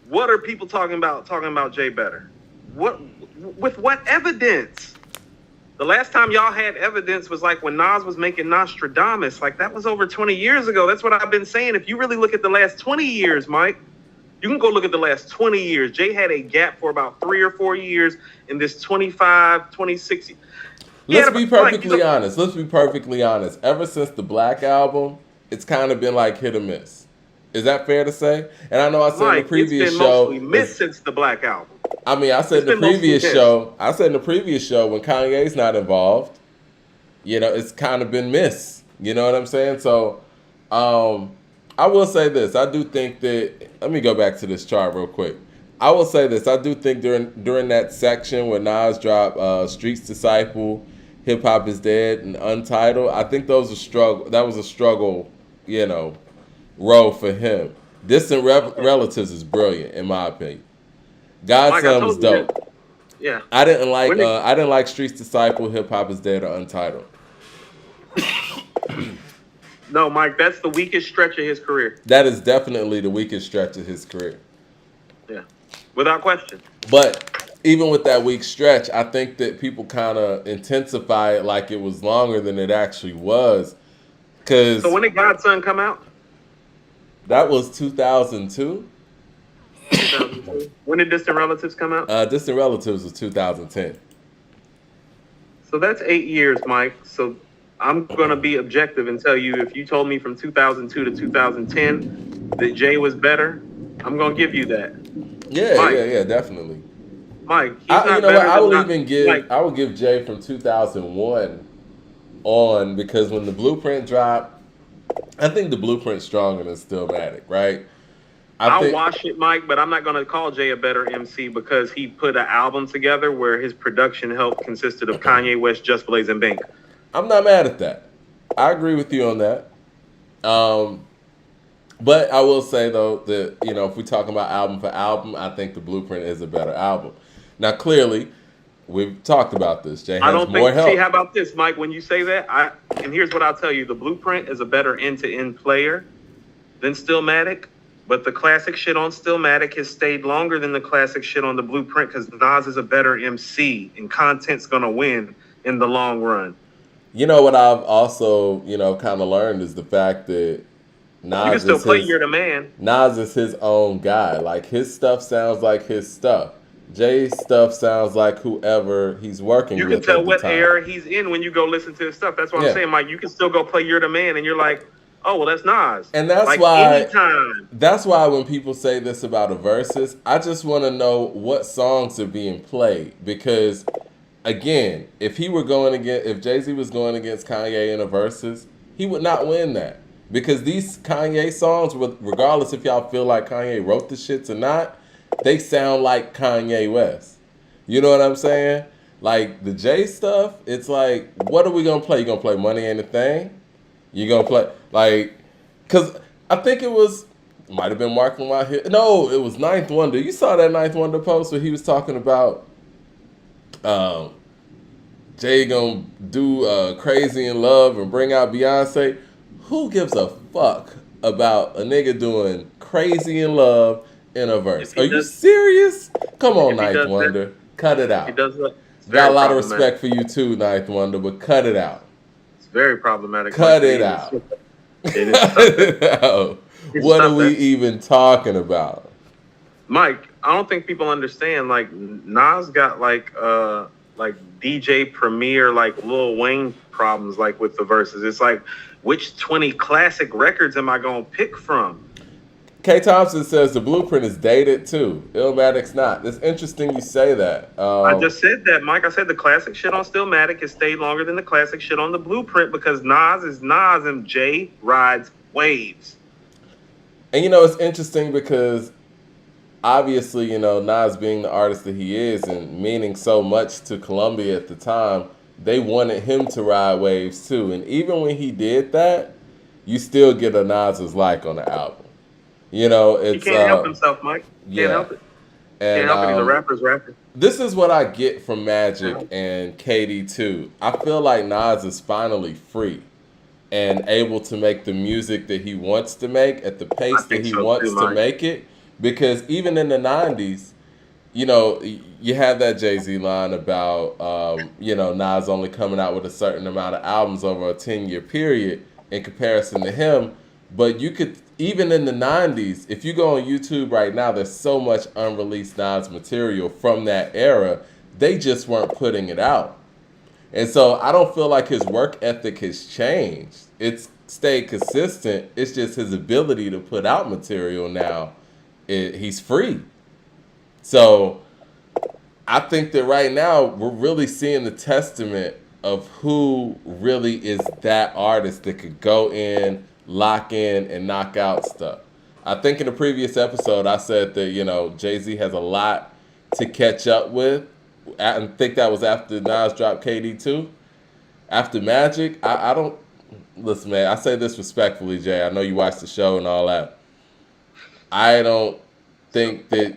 what are people talking about? Talking about Jay Better? With what evidence? The last time y'all had evidence was like when Nas was making Nostradamus. Like that was over 20 years ago. That's what I've been saying. If you really look at the last 20 years, Mike, you can go look at the last 20 years. Jay had a gap for about 3 or 4 years in this 25, 26. Let's be perfectly honest. Ever since the Black Album, it's kind of been like hit or miss. Is that fair to say? And I know I said in the previous it's been show, mostly missed since the Black Album. I said in the previous show when Kanye's not involved, it's kind of been miss. You know what I'm saying? So, I will say this. I do think that. Let me go back to this chart real quick. I will say this. I do think during that section where Nas dropped Street's Disciple, Hip Hop Is Dead, and Untitled, I think that was a struggle, row for him. Distant Relatives is brilliant, in my opinion. Godson was dope. Yeah. I didn't like Street's Disciple, Hip Hop Is Dead, or Untitled. No, Mike, that's the weakest stretch of his career. That is definitely the weakest stretch of his career. Yeah, without question. But even with that weak stretch, I think that people kind of intensify it like it was longer than it actually was. So when did Godson come out? That was 2002. 2002. When did Distant Relatives come out? Distant Relatives was 2010. So that's 8 years, Mike. So I'm gonna be objective and tell you if you told me from 2002 to 2010 that Jay was better, I'm gonna give you that. Yeah, Mike, yeah, yeah, definitely. Mike, he's You not know what? better than not like I will give Jay from 2001 on, because when the Blueprint dropped, I think the Blueprint's stronger than Stillmatic, right? I I'll think watch it, Mike, but I'm not gonna call Jay a better MC because he put an album together where his production help consisted of Kanye West, Just Blaze, and Bank. I'm not mad at that. I agree with you on that. Um, but I will say though that, if we talk about album for album, I think the Blueprint is a better album. Now, clearly, we've talked about this. Jay I has don't more think. See, help. how about this, Mike? When you say that, and here's what I'll tell you: the Blueprint is a better end-to-end player than Stillmatic, but the classic shit on Stillmatic has stayed longer than the classic shit on the Blueprint because Nas is a better MC, and content's gonna win in the long run. You know what I've also, kind of learned is the fact that You can Nas still is play his "You're the Man." Nas is his own guy. Like, his stuff sounds like his stuff. Jay's stuff sounds like whoever he's working You can with tell at the what time. era he's in when you go listen to his stuff. That's what I'm Yeah. saying, Mike. You can still go play "You're the Man," and you're like, "Oh, well, that's Nas." And that's like why anytime. that's why when people say this about a versus, I just want to know what songs are being played. Because again, if Jay-Z was going against Kanye in a versus, he would not win that. Because these Kanye songs, regardless if y'all feel like Kanye wrote the shits or not, they sound like Kanye West. You know what I'm saying? Like, the Jay stuff, it's like, what are we gonna play? You gonna play Money Ain't a Thing? You gonna play, like, cause I think might have been Mark Lamont here. No, it was Ninth Wonder. You saw that Ninth Wonder post where he was talking about Jay gonna do Crazy in Love and bring out Beyonce. Who gives a fuck about a nigga doing Crazy in Love in a verse? Are you serious? Come on, Ninth Wonder. Cut it out. He does that. Got a lot of respect for you too, Ninth Wonder, but cut it out. It's very problematic. Cut it out. What are we even talking about? Mike, I don't think people understand. Like, Nas got like DJ Premier, like Lil Wayne problems, like with the verses. It's like, which 20 classic records am I gonna pick from? K. Thompson says the Blueprint is dated too. Illmatic's not. It's interesting you say that. I just said that, Mike. I said the classic shit on Stillmatic has stayed longer than the classic shit on the Blueprint because Nas is Nas and Jay rides waves. And it's interesting because obviously, Nas being the artist that he is and meaning so much to Columbia at the time, they wanted him to ride waves too. And even when he did that, you still get a Nas's like on the album. It's he can't help himself, Mike. Can't help it. And, can't help it. He's a rapper's rapper. This is what I get from Magic and KD too. I feel like Nas is finally free and able to make the music that he wants to make at the pace that he wants to make it. Because even in the 90s, you have that Jay-Z line about, Nas only coming out with a certain amount of albums over a 10-year period in comparison to him. But you could, even in the 90s, if you go on YouTube right now, there's so much unreleased Nas material from that era. They just weren't putting it out. And so I don't feel like his work ethic has changed. It's stayed consistent. It's just his ability to put out material now. He's free. So I think that right now we're really seeing the testament of who really is that artist that could go in, lock in, and knock out stuff. I think in the previous episode I said that, Jay-Z has a lot to catch up with. I think that was after Nas dropped KD 2. After Magic, I don't... Listen, man, I say this respectfully, Jay. I know you watch the show and all that. I don't think that...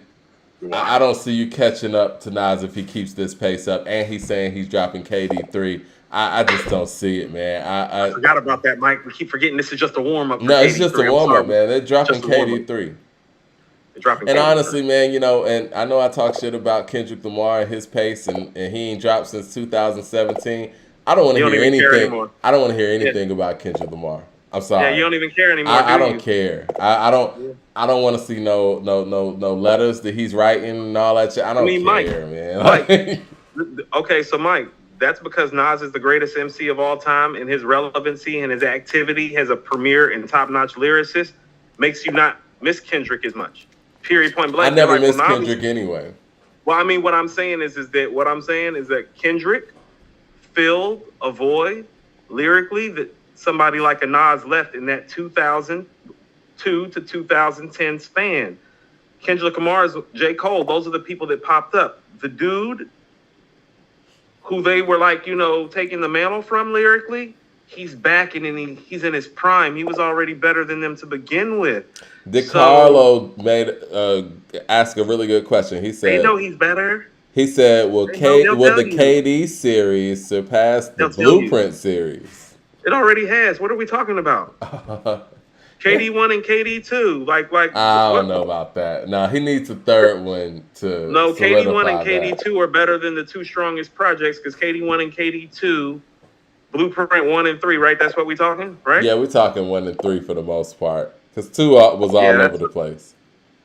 I don't see you catching up to Nas if he keeps this pace up. And he's saying he's dropping KD 3. I just don't see it, man. I forgot about that, Mike. We keep forgetting this is just a warm-up. No, it's just a warm-up, man. They're dropping KD 3. And honestly, man, and I know I talk shit about Kendrick Lamar and his pace, and he ain't dropped since 2017. I don't want to hear anything. I don't want to hear anything about Kendrick Lamar. I'm sorry. Yeah, you don't even care anymore. I don't care. I don't. I don't want to see no letters that he's writing and all that shit. I don't Mike, care, man. Mike. Okay, so Mike, that's because Nas is the greatest MC of all time, and his relevancy and his activity as a premier and top-notch lyricist makes you not miss Kendrick as much. Period. Point blank. I never missed Kendrick anyway. Well, I mean, what I'm saying is that Kendrick filled a void lyrically that somebody like a Nas left in that 2002 to 2010 span. Kendrick Lamar's J. Cole, those are the people that popped up. The dude who they were like, taking the mantle from lyrically, he's back and he's in his prime. He was already better than them to begin with. DiCarlo asked a really good question. He said, they know he's better. He said, will the KD series surpass the Blueprint series? It already has. What are we talking about? KD1 and KD2. I don't know about that. No, he needs a third one to. No, KD1 and KD2 are better than the two strongest projects because KD1 and KD2, Blueprint 1 and 3, right? That's what we're talking, right? Yeah, we're talking 1 and 3 for the most part because 2 was all over the place.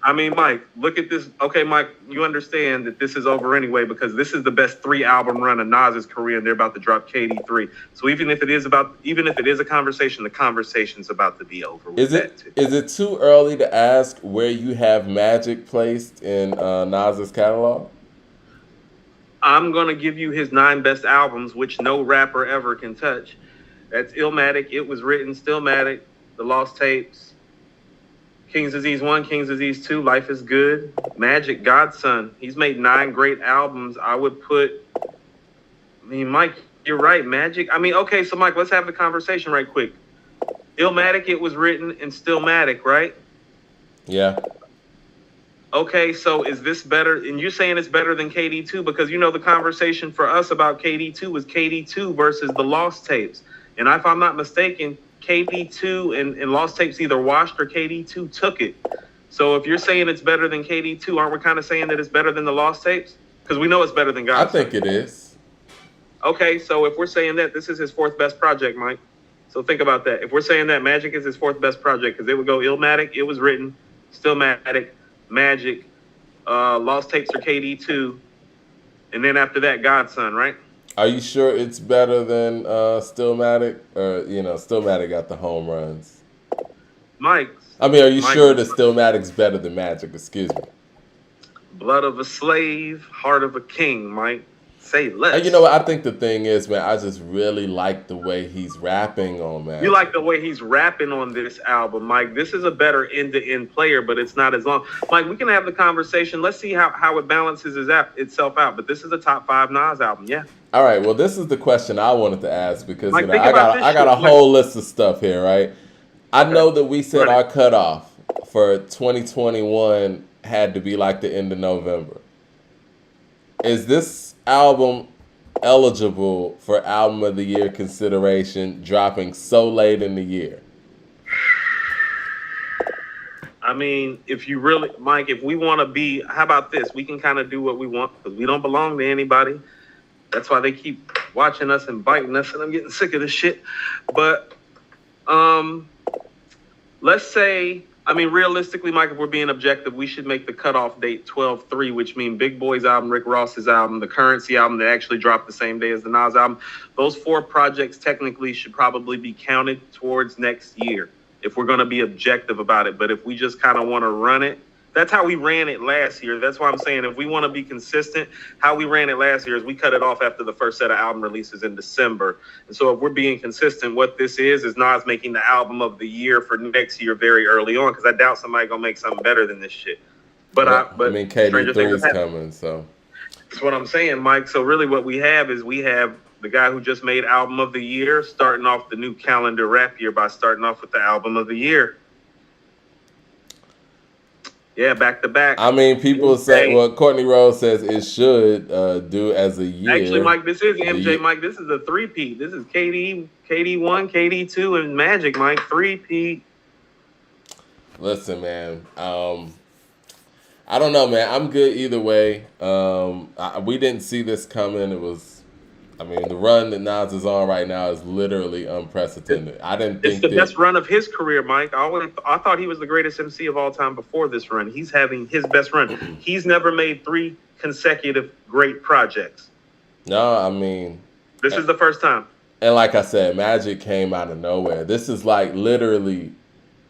I mean, Mike, look at this. Okay, Mike, you understand that this is over anyway because this is the best 3-album run of Nas's career, and they're about to drop KD3. So even if it is a conversation, the conversation's about to be over. Is it too early to ask where you have Magic placed in Nas's catalog? I'm gonna give you his 9 best albums, which no rapper ever can touch. That's Illmatic, It Was Written, Stillmatic, The Lost Tapes, King's Disease 1, King's Disease 2, Life is Good, Magic, Godson. He's made 9 great albums. Mike, you're right, Magic. Okay, so Mike, let's have the conversation right quick. Illmatic, It Was Written, and Stillmatic, right? Yeah. Okay, so is this better? And you're saying it's better than KD2 because the conversation for us about KD2 was KD2 versus the Lost Tapes. And if I'm not mistaken, KD2 and Lost Tapes either washed or KD2 took it. So if you're saying it's better than KD2, aren't we kind of saying that it's better than the Lost Tapes? Because we know it's better than God. I think it is. Okay, so if we're saying that, this is his 4th best project, Mike. So think about that. If we're saying that Magic is his 4th best project, because it would go Illmatic, It Was Written, Stillmatic, Magic, Lost Tapes or KD2, and then after that, Godson, right? Are you sure it's better than Stillmatic? Or, Stillmatic got the home runs. Mike. Are you sure that Stillmatic's better than Magic? Excuse me. Blood of a slave, heart of a king, Mike. Say less. And you know what? I think the thing is, man, I just really like the way he's rapping on Magic. You like the way he's rapping on this album, Mike. This is a better end-to-end player, but it's not as long. Mike, we can have the conversation. Let's see how it balances itself out. But this is a top 5 Nas album, yeah. All right, well, this is the question I wanted to ask because Mike, I got a whole list of stuff here, right? I know that we said our cutoff for 2021 had to be like the end of November. Is this album eligible for Album of the Year consideration dropping so late in the year? If you really, Mike, if we want to be, how about this? We can kind of do what we want because we don't belong to anybody. That's why they keep watching us and biting us, and I'm getting sick of this shit. But let's say, realistically, Mike, if we're being objective, we should make the cutoff date 12/3, which means Big Boy's album, Rick Ross's album, the Currency album that actually dropped the same day as the Nas album. Those 4 projects technically should probably be counted towards next year if we're going to be objective about it. But if we just kind of want to run it, that's how we ran it last year. That's why I'm saying if we want to be consistent, how we ran it last year is we cut it off after the first set of album releases in December. And so if we're being consistent, what this is Nas making the album of the year for next year very early on because I doubt somebody going to make something better than this shit. But KD3 is coming, so. That's what I'm saying, Mike. So really what we have the guy who just made album of the year starting off the new calendar rap year by starting off with the album of the year. Yeah, back to back. People say, Courtney Rose says it should do as a year. Actually, Mike, this is MJ, Mike. This is a 3-peat. This is KD1, KD2, and Magic, Mike. 3-peat. Listen, man. I don't know, man. I'm good either way. We didn't see this coming. It was I mean, the run that Nas is on right now is literally unprecedented. I didn't It's think the that. best run of his career, Mike. I thought he was the greatest MC of all time before this run. He's having his best run. He's never made 3 consecutive great projects. No, I mean, This is the first time. and like I said, Magic came out of nowhere. This is like literally.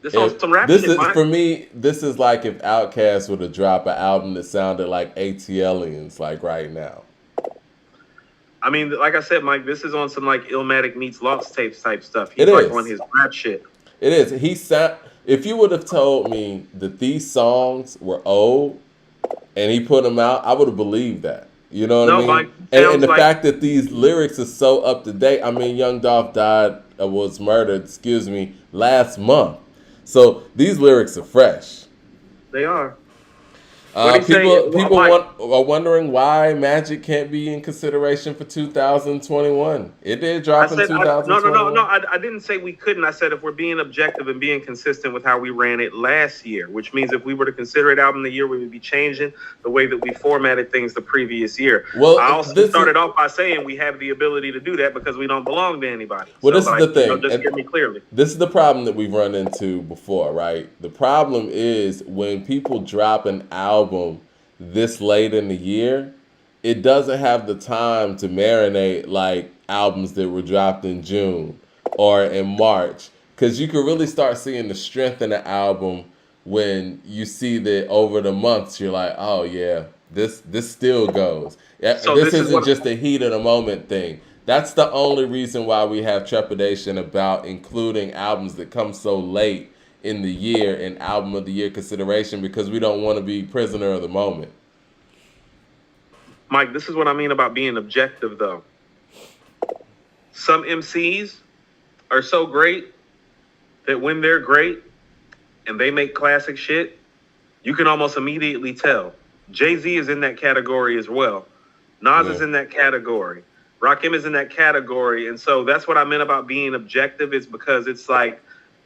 This on some rap This shit, is Mike. for me. This is like if Outkast were to drop an album that sounded like ATLians, like right now. I mean, like I said, Mike, this is on some like Illmatic meets Lost tapes type stuff. He's It like is. on his rap shit. It is. He sound. If you would have told me that these songs were old and he put them out, I would have believed that. You know what I No, mean? Mike, And the sounds fact that these lyrics are so up to date. I mean, Young Dolph was murdered, last month. So these lyrics are fresh. They are. What'd he say? People Mike. are wondering why Magic can't be in consideration for 2021. It did I drop in said, 2021. no. I didn't say we couldn't. I said if we're being objective and being consistent with how we ran it last year, which means if we were to consider it album of the year, we would be changing the way that we formatted things the previous year. Well, I also started off by saying we have the ability to do that because we don't belong to anybody. Well, this is the thing. Just hear me clearly. This is the problem that we've run into before, right? The problem is when people drop an album this late in the year, it doesn't have the time to marinate like albums that were dropped in June or in March, because you can really start seeing the strength in the album when you see that over the months you're like, oh yeah, this still goes. So this this is isn't just a heat of the moment thing. That's the only reason why we have trepidation about including albums that come so late in the year in album of the year consideration, because we don't want to be prisoner of the moment. Mike, this is what I mean about being objective, though. Some MCs are so great that when they're great and they make classic shit, you can almost immediately tell. Jay-Z is in that category as well. Nas is in that category. Rakim is in that category. And so that's what I meant about being objective, is because it's like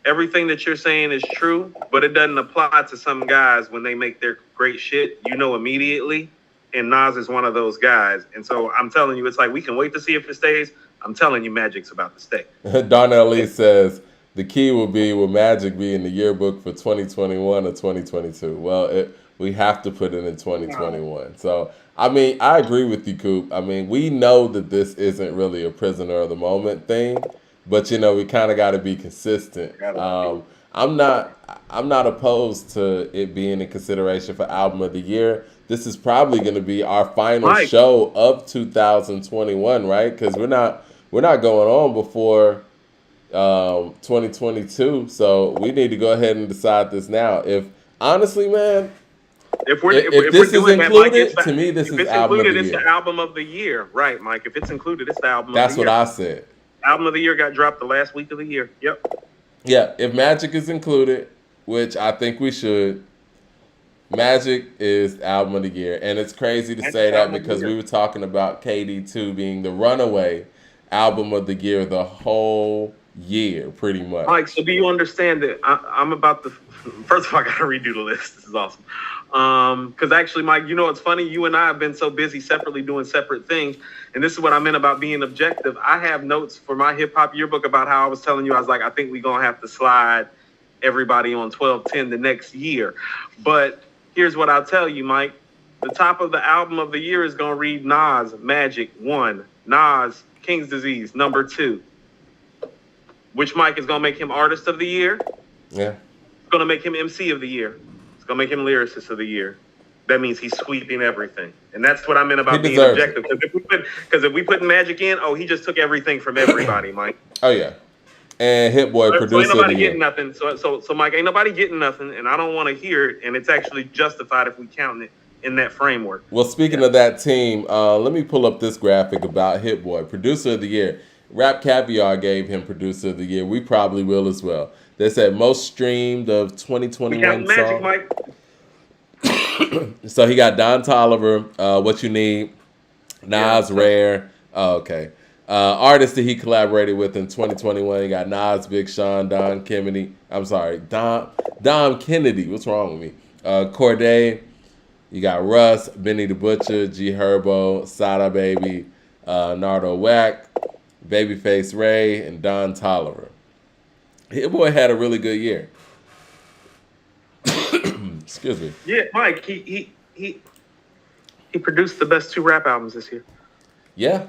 everything that you're saying is true, but it doesn't apply to some guys when they make their great shit, you know, immediately. And Nas is one of those guys. And so I'm telling you, it's like we can wait to see if it stays. I'm telling you, Magic's about to stay. Darnell Lee says the key will Magic be in the yearbook for 2021 or 2022? Well, we have to put it in 2021. So, I mean, I agree with you, Coop. I mean, we know that this isn't really a prisoner of the moment thing, but you know, we kind of got to be consistent. I'm not opposed to it being in consideration for album of the year. This is probably going to be our final show of 2021, right? Because we're not going on before 2022, so we need to go ahead and decide this now. If honestly, man, if this is included, to me, this is album of the year. It's the album of the year, right, Mike? If it's included, it's the album of the year. That's what I said. Album of the year got dropped the last week of the year. Yep. Yeah, if Magic is included, which I think we should, Magic is the album of the year. And it's crazy to say that because we were talking about KD2 being the runaway album of the year the whole year, pretty much. Mike, so do you understand that I'm about to... First of all, I got to redo the list. This is awesome. Because actually, Mike, you know what's funny? You and I have been so busy separately doing separate things. And this is what I meant about being objective. I have notes for my hip-hop yearbook about how I was telling you, I was like, I think we're going to have to slide everybody on 12/10 the next year. But here's what I'll tell you, Mike. The top of the album of the year is going to read Nas, Magic, 1. Nas, King's Disease, number 2. Which, Mike, is going to make him Artist of the Year. Yeah. It's going to make him MC of the Year. It's going to make him Lyricist of the Year. That means he's sweeping everything. And that's what I meant about being objective. Because if we put Magic in, he just took everything from everybody, Mike. Oh, yeah. And Hit Boy, producer so ain't nobody of the year. getting nothing. So, Mike, ain't nobody getting nothing, and I don't want to hear it, and it's actually justified if we count it in that framework. Well, speaking of that team, let me pull up this graphic about Hit Boy, producer of the year. Rap Caviar gave him producer of the year. We probably will as well. They said most streamed of 2021 Magic, song. Mike. So he got Don Toliver, What You Need, Nas, Rare. Oh, okay. Artists that he collaborated with in 2021, he got Nas, Big Sean, Dom Kennedy. What's wrong with me? Corday. You got Russ, Benny the Butcher, G Herbo, Sada Baby, Nardo Wack, Babyface Ray, and Don Tolliver. Hit Boy had a really good year. Excuse me. Yeah, Mike. He produced the best 2 rap albums this year. Yeah.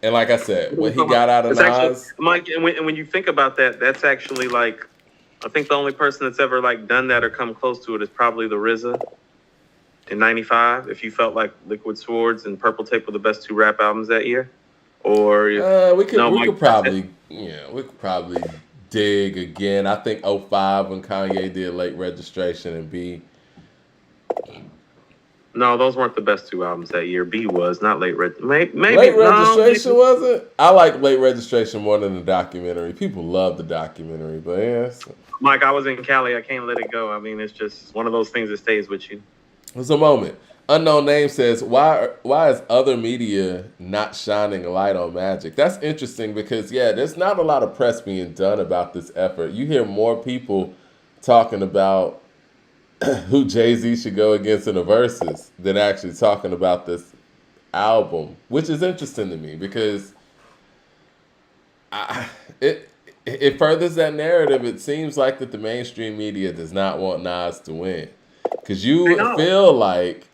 And like I said, when he got out of Nas, actually, Mike, and when you think about that, that's actually like, I think the only person that's ever like done that or come close to it is probably the RZA in '95. If you felt like Liquid Swords and Purple Tape were the best 2 rap albums that year, or we could probably dig again. I think 05 when Kanye did Late Registration and B. No, those weren't the best 2 albums that year. B was not Late Registration. Maybe Late Registration wasn't. I like Late Registration more than the documentary. People love the documentary, but yes. Mike, I was in Cali. I can't let it go. I mean, it's just one of those things that stays with you. There's a moment. Unknown Name says, why is other media not shining a light on Magic? That's interesting because, yeah, there's not a lot of press being done about this effort. You hear more people talking about who Jay-Z should go against in the verses than actually talking about this album, which is interesting to me because it furthers that narrative. It seems like that the mainstream media does not want Nas to win because you would feel like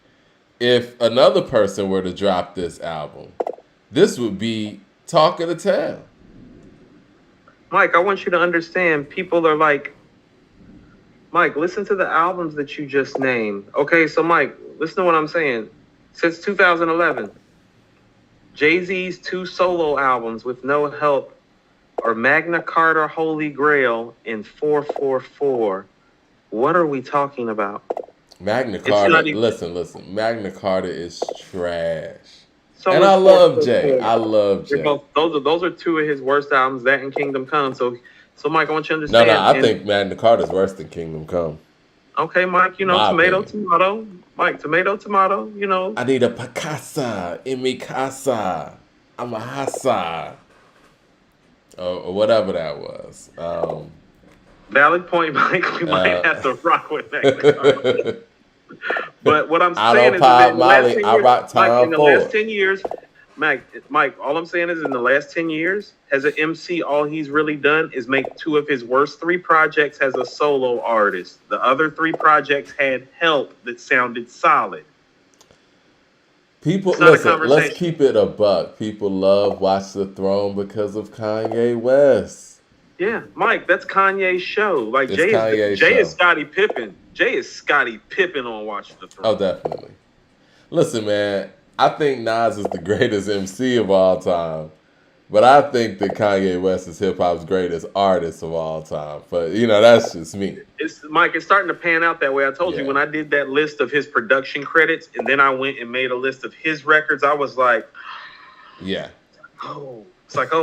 if another person were to drop this album, this would be talk of the town. Mike, I want you to understand, people are like, Mike, listen to the albums that you just named. Okay, so Mike, listen to what I'm saying. Since 2011, Jay-Z's 2 solo albums with no help are Magna Carta, Holy Grail, and 444. What are we talking about? Magna Carta, listen. Magna Carta is trash. So and I love Jay. I love Jay. Those are 2 of his worst albums, that and Kingdom Come. So Mike, I want you to understand. No, I think Magna Carta is worse than Kingdom Come. Okay, Mike, tomato. Mike, tomato, I need a Picasa in mi casa. I'm a hasa. Or whatever that was. Valid point, Mike. We might have to rock with Magna Carta. But what I'm saying is that in the last 10 years, Mike, all I'm saying is in the last 10 years, as an MC, all he's really done is make 2 of his worst 3 projects as a solo artist. The other 3 projects had help that sounded solid. People, listen, let's keep it a buck. People love Watch the Throne because of Kanye West. Yeah, Mike, that's Kanye's show. Like Jay is Scottie Pippen. Jay is Scottie Pippen on Watch the Throne. Oh, definitely. Listen, man, I think Nas is the greatest MC of all time. But I think that Kanye West is hip-hop's greatest artist of all time. But, that's just me. Mike, it's starting to pan out that way. I told you when I did that list of his production credits, and then I went and made a list of his records, I was like, yeah. Oh. It's like, I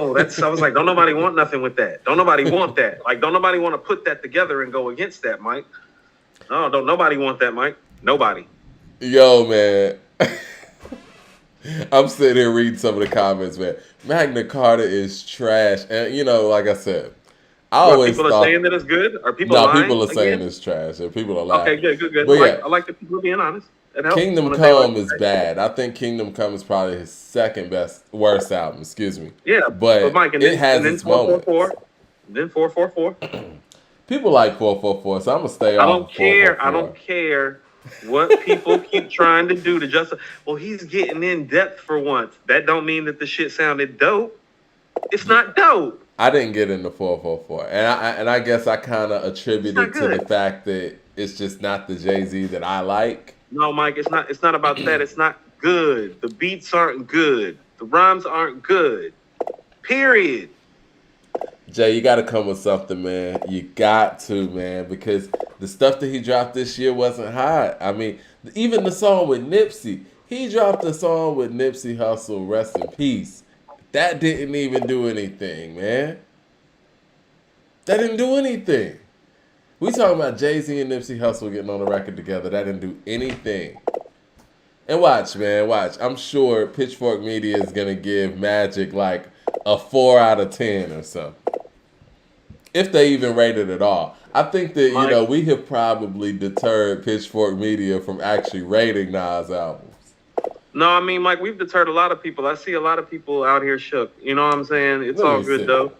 was like, don't nobody want nothing with that. Don't nobody want that. Like, don't nobody want to put that together and go against that, Mike. No, don't nobody want that, Mike. Nobody. Yo, man. I'm sitting here reading some of the comments, man. Magna Carta is trash. And, like I said, people are saying that it's good? Are people lying? No, people are saying it's trash. And people are lying. Okay, good. But I like that people are being honest. Kingdom Come is bad. I think Kingdom Come is probably his second worst album. Excuse me. Yeah, but Mike, it has its moments. Then 444. People like 444, so I'm gonna stay off. I don't care what people keep trying to do to justify. Well, he's getting in depth for once. That don't mean that the shit sounded dope. It's not dope. I didn't get into 444, and I guess I kind of attribute it to the fact that it's just not the Jay-Z that I like. No, Mike, it's not about that. It's not good. The beats aren't good. The rhymes aren't good. Period. Jay, you got to come with something, man. You got to, man, because the stuff that he dropped this year wasn't hot. I mean, even the song with Nipsey. He dropped a song with Nipsey Hussle, rest in peace. That didn't even do anything, man. That didn't do anything. We talking about Jay-Z and Nipsey Hussle getting on a record together. That didn't do anything. And watch, man, watch. I'm sure Pitchfork Media is going to give Magic like a 4 out of 10 or something. If they even rate it at all. I think that, we have probably deterred Pitchfork Media from actually rating Nas albums. No, I mean, Mike, we've deterred a lot of people. I see a lot of people out here shook. You know what I'm saying? It's Let all me good see. though.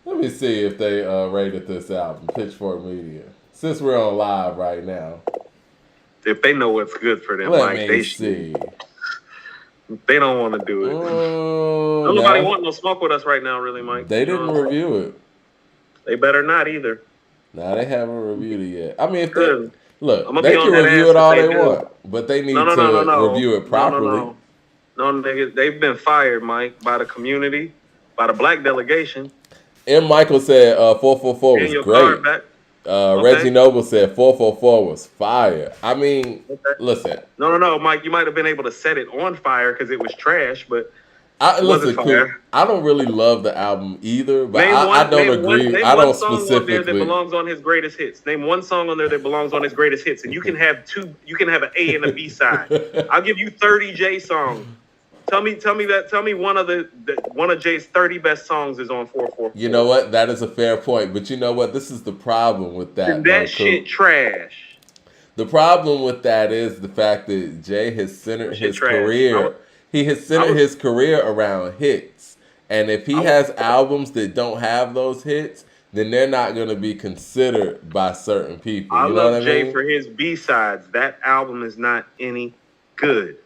Let me see if they rated this album, Pitchfork Media. Since we're on live right now, If they know what's good for them, let Mike, me they should. see. They don't want to do it. Oh, Don't nobody no, want no smoke with us right now, really, Mike. they You know didn't what I'm saying? review it. They better not either. No, they haven't reviewed it yet. I mean, if they Good. I'm look, gonna be they on can that review ass it if all they they do. want, but they No, need no, no, no, to no, review it no, no, properly. no. No, niggas, they've been fired, Mike, by the community, by the black delegation. M. Michael said 444 And was your card great. back. Reggie Okay. Noble said 444 was fire. I mean, Okay. listen, No, no, no, Mike. You might have been able to set it on fire because it was trash, but it wasn't listen, Coop. fire. I don't really love the album either, but Name I one, don't name one, agree. name I one don't song on there that specifically. belongs on his greatest hits. Name one song on there that belongs on his greatest hits, and you can have two. You can have an A and a B side. I'll give you 30 J songs. Tell me one of one of Jay's 30 best songs is on 444. You know what? That is a fair point, but you know what? This is the problem with And that, though, that shit Coop. trash. The problem with that is the fact that Jay has centered That shit his trash. career. He has I centered was, his career around hits, and if he I was, has albums that don't have those hits, then they're not going to be considered by certain people. I You know what love I Jay mean? for his B sides. That album is not any good.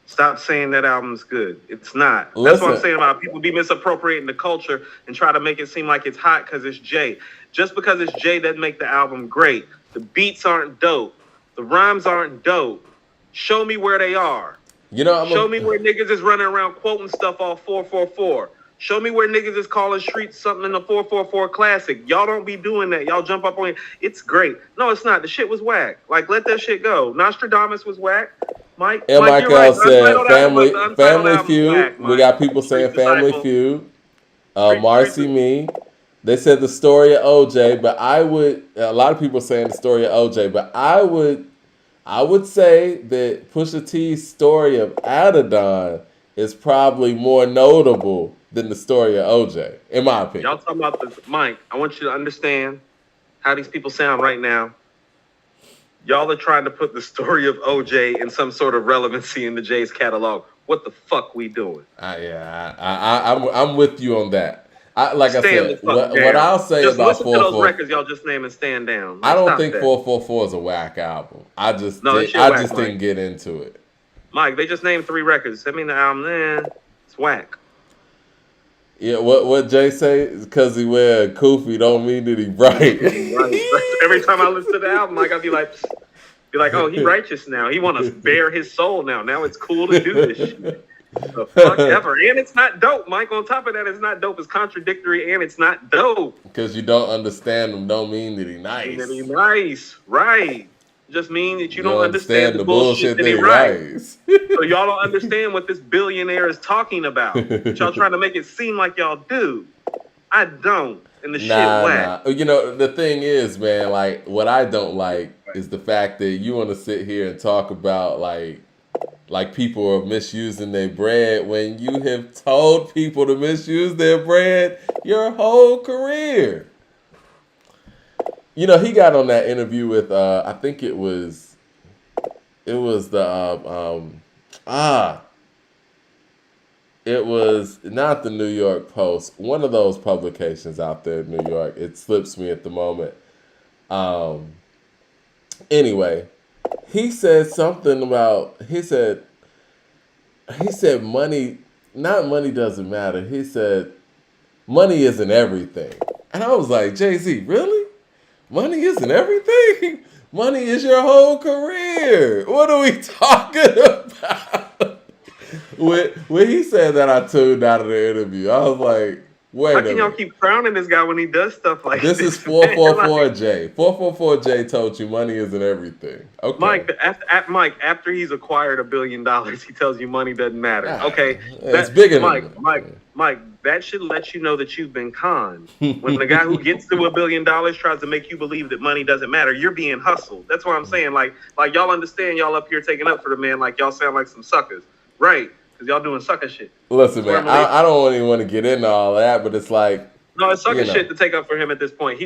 Stop saying that album's good. It's not. That's what I'm Listen, saying about people be misappropriating the culture and try to make it seem like it's hot because it's Jay. Just because it's Jay doesn't make the album great. The beats aren't dope. The rhymes aren't dope. Show me where they are. you know, Show me where niggas is running around quoting stuff off 444. Show me where niggas is calling streets something in the 444 classic. Y'all don't be doing that. Y'all jump up on it. It's great. No, it's not. The shit was whack. Like, let that shit go. Nostradamus was whack. Mike, you're right. MIKL The said untitled album, the untitled Family album's Feud. whack, We Mike. got people saying Street Family Disciple. Feud. Street Marcy Me. They said the story of OJ, but I would. A lot of people saying the story of OJ, but I would say that Pusha T's story of Adidon is probably more notable than the story of OJ, in my opinion. Y'all talking about this, Mike? I want you to understand how these people sound right now. Y'all are trying to put the story of OJ in some sort of relevancy in the Jay's catalog. What the fuck we doing? I'm with you on that. Like I Stand the said, fuck what down. I'll say Just about listen to those 444, records y'all just name and stand down. Like, I don't stop think that. 444 is a whack album. I just No, that shit I whack, just Mike. didn't get into it. Mike, they just named 3 records. I mean, the album, it's whack. Yeah, what Jay say? Because he wear a kufi don't mean that he bright. Right. Every time I listen to the album, Mike, I'll be like, oh, he righteous now. He want to bare his soul now. Now it's cool to do this shit. The fuck ever. And it's not dope, Mike. On top of that, it's not dope. It's contradictory and it's not dope. Because you don't understand him don't mean that he nice. That he nice. Right. Just mean that you don't understand the bullshit that he writes. So y'all don't understand what this billionaire is talking about. Y'all trying to make it seem like y'all do. I don't. And the shit whack. You know, the thing is, man, like, what I don't like is the fact that you want to sit here and talk about, like people are misusing their bread when you have told people to misuse their bread your whole career. You know, he got on that interview with I think it was the it was not the New York Post, one of those publications out there in New York. It slips me at the moment. Anyway, he said something about he said money, not money doesn't matter. He said money isn't everything. And I was like, Jay-Z, really? Money isn't everything? Money is your whole career. What are we talking about? When he said that, I tuned out of the interview. I was like, wait How a can y'all minute. keep crowning this guy when he does stuff like this? This is 444J. 444J told you money isn't everything. Okay. Mike, after he's acquired $1 billion, he tells you money doesn't matter. Okay. It's bigger Mike, than Mike, that should let you know that you've been conned. When the guy who gets to $1 billion tries to make you believe that money doesn't matter, you're being hustled. That's what I'm saying. Like y'all understand, y'all up here taking up for the man, like y'all sound like some suckers. Right. Because y'all doing sucker shit. Listen, man, I don't even want to get into all that, but it's like... No, it's sucker shit to take up for him at this point.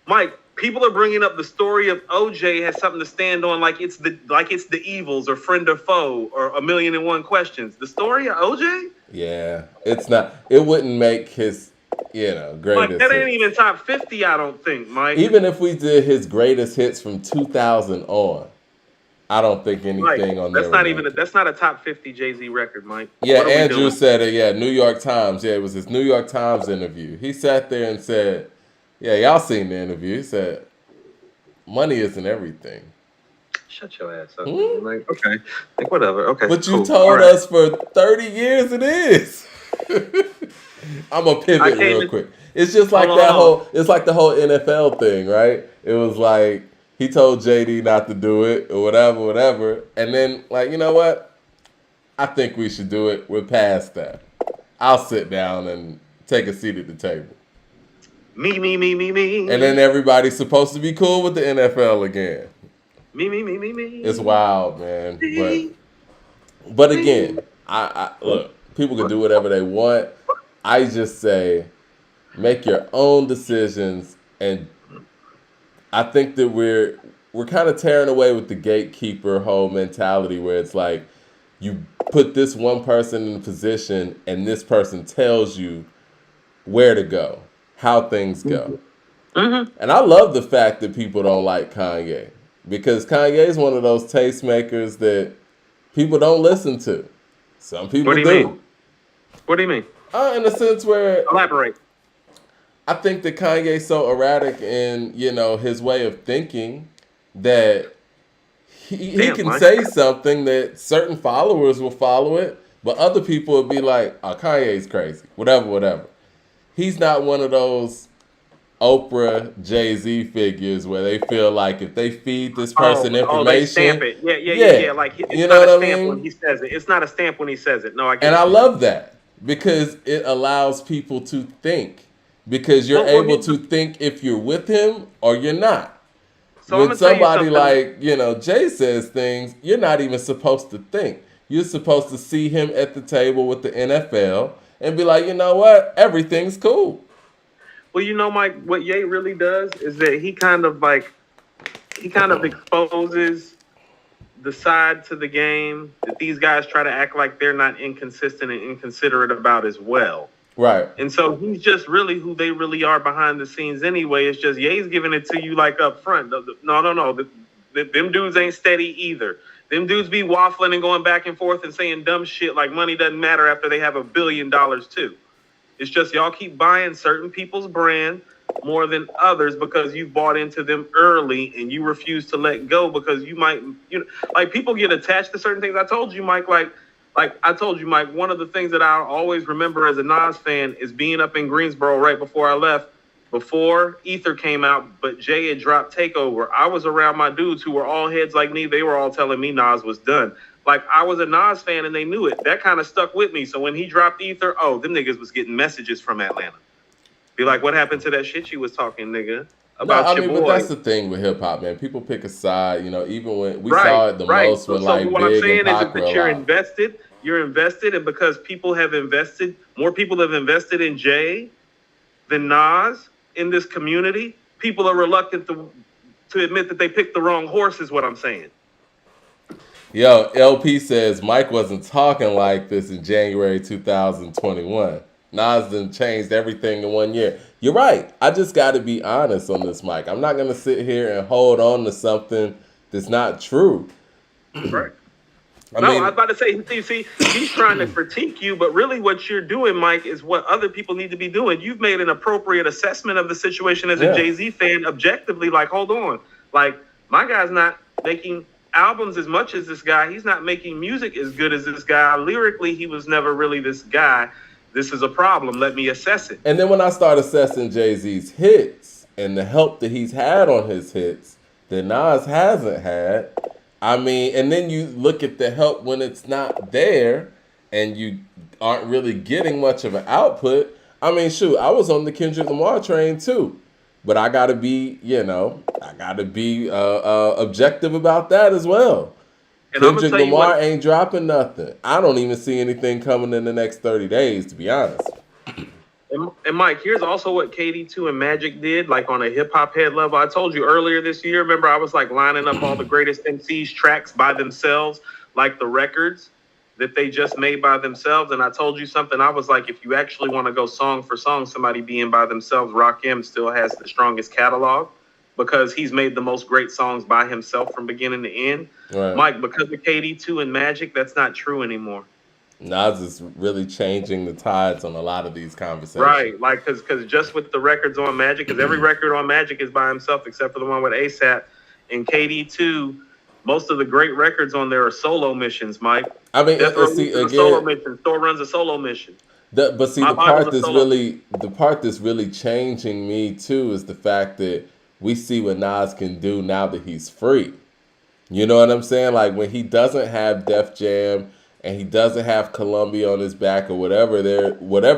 Mike, People are bringing up the story of OJ has something to stand on, like it's the Evils or Friend or Foe or A Million and One Questions. The story of OJ, Yeah, it's not. It wouldn't make his, Mike, greatest that ain't hits. even top 50. I don't think, Mike. Even if we did his greatest hits from 2000 on, I don't think Mike, anything on there would make it. that's not a top 50 Jay Z record, Mike. Yeah, What are we Andrew doing? said it. Yeah, New York Times. Yeah, it was his New York Times interview. He sat there and said, "Yeah, y'all seen the interview." He said, "Money isn't everything." Shut your ass up. Like, okay, like whatever. Okay, But you cool. told All right. us for 30 years it is. I'm gonna pivot real quick. It's just like it's like the whole NFL thing, right? It was like he told JD not to do it or whatever. And then, like, you know what? I think we should do it. We're past that. I'll sit down and take a seat at the table. Me. And then everybody's supposed to be cool with the NFL again. Me. It's wild, man. But again, I look, people can do whatever they want. I just say make your own decisions, and I think that we're kind of tearing away with the gatekeeper whole mentality where it's like you put this one person in a position and this person tells you where to go, how things go. Mm-hmm. And I love the fact that people don't like Kanye because Kanye is one of those tastemakers that people don't listen to. Some people do. Mean? What do you mean? In the sense where elaborate. I think that Kanye's so erratic in, his way of thinking that he can say something that certain followers will follow it, but other people will be like, "Oh, Kanye's crazy." Whatever. He's not one of those Oprah, Jay-Z figures where they feel like if they feed this person information, they stamp it. Yeah. Like it's not a stamp when he says it. It's not a stamp when he says it. No, I get it. And I love that because it allows people to think. Because you're able to think if you're with him or you're not. So when somebody like, Jay says things, you're not even supposed to think. You're supposed to see him at the table with the NFL and be like, you know what? Everything's cool. Well, Mike, what Ye really does is that he kind of exposes the side to the game that these guys try to act like they're not inconsistent and inconsiderate about as well. Right. And so he's just really who they really are behind the scenes anyway. It's just Ye's giving it to you like up front. No. Them dudes ain't steady either. Them dudes be waffling and going back and forth and saying dumb shit like money doesn't matter after they have $1 billion too. It's just y'all keep buying certain people's brand more than others because you bought into them early and you refuse to let go because you might, like people get attached to certain things. I told you, Mike, like I told you, Mike, one of the things that I always remember as a Nas fan is being up in Greensboro right before I left, before Ether came out, but Jay had dropped Takeover. I was around my dudes who were all heads like me. They were all telling me Nas was done. Like, I was a Nas fan and they knew it. That kind of stuck with me. So when he dropped Ether, them niggas was getting messages from Atlanta. Be like, what happened to that shit you was talking, nigga? About your boy. But that's the thing with hip hop, man. People pick a side, even when we saw it the most when like what Big I'm saying and Pac is that you're invested, and because people have invested, more people have invested in Jay than Nas in this community, people are reluctant to admit that they picked the wrong horse, is what I'm saying. Yo, LP says Mike wasn't talking like this in January 2021. Nas done changed everything in 1 year. You're right. I just got to be honest on this, Mike. I'm not going to sit here and hold on to something that's not true. Right. I was about to say, you see, he's trying to critique you, but really what you're doing, Mike, is what other people need to be doing. You've made an appropriate assessment of the situation as a Jay-Z fan, objectively, like, hold on. Like, my guy's not making albums as much as this guy. He's not making music as good as this guy. Lyrically, he was never really this guy. This is a problem. Let me assess it. And then when I start assessing Jay-Z's hits and the help that he's had on his hits that Nas hasn't had, and then you look at the help when it's not there and you aren't really getting much of an output. I was on the Kendrick Lamar train too. But I got to be, objective about that as well. And Kendrick Lamar ain't dropping nothing. I don't even see anything coming in the next 30 days, to be honest. And Mike, here's also what KD2 and Magic did, like on a hip hop head level. I told you earlier this year, remember, I was like lining up all the greatest MCs tracks by themselves, like the records that they just made by themselves. And I told you something. I was like, if you actually want to go song for song, somebody being by themselves, Rakim still has the strongest catalog because he's made the most great songs by himself from beginning to end. Right. Mike, because of KD2 and Magic, that's not true anymore. Nas is really changing the tides on a lot of these conversations. Right, like because just with the records on Magic, because every record on Magic is by himself except for the one with ASAP and KD2. Most of the great records on there are solo missions, Mike. I mean, Death Row see is a again. solo mission. Store Run's a solo mission. But see, My the part Bible's a that's solo really changing me too is the fact that we see what Nas can do now that he's free. You know what I'm saying? Like when he doesn't have Def Jam and he doesn't have Columbia on his back or whatever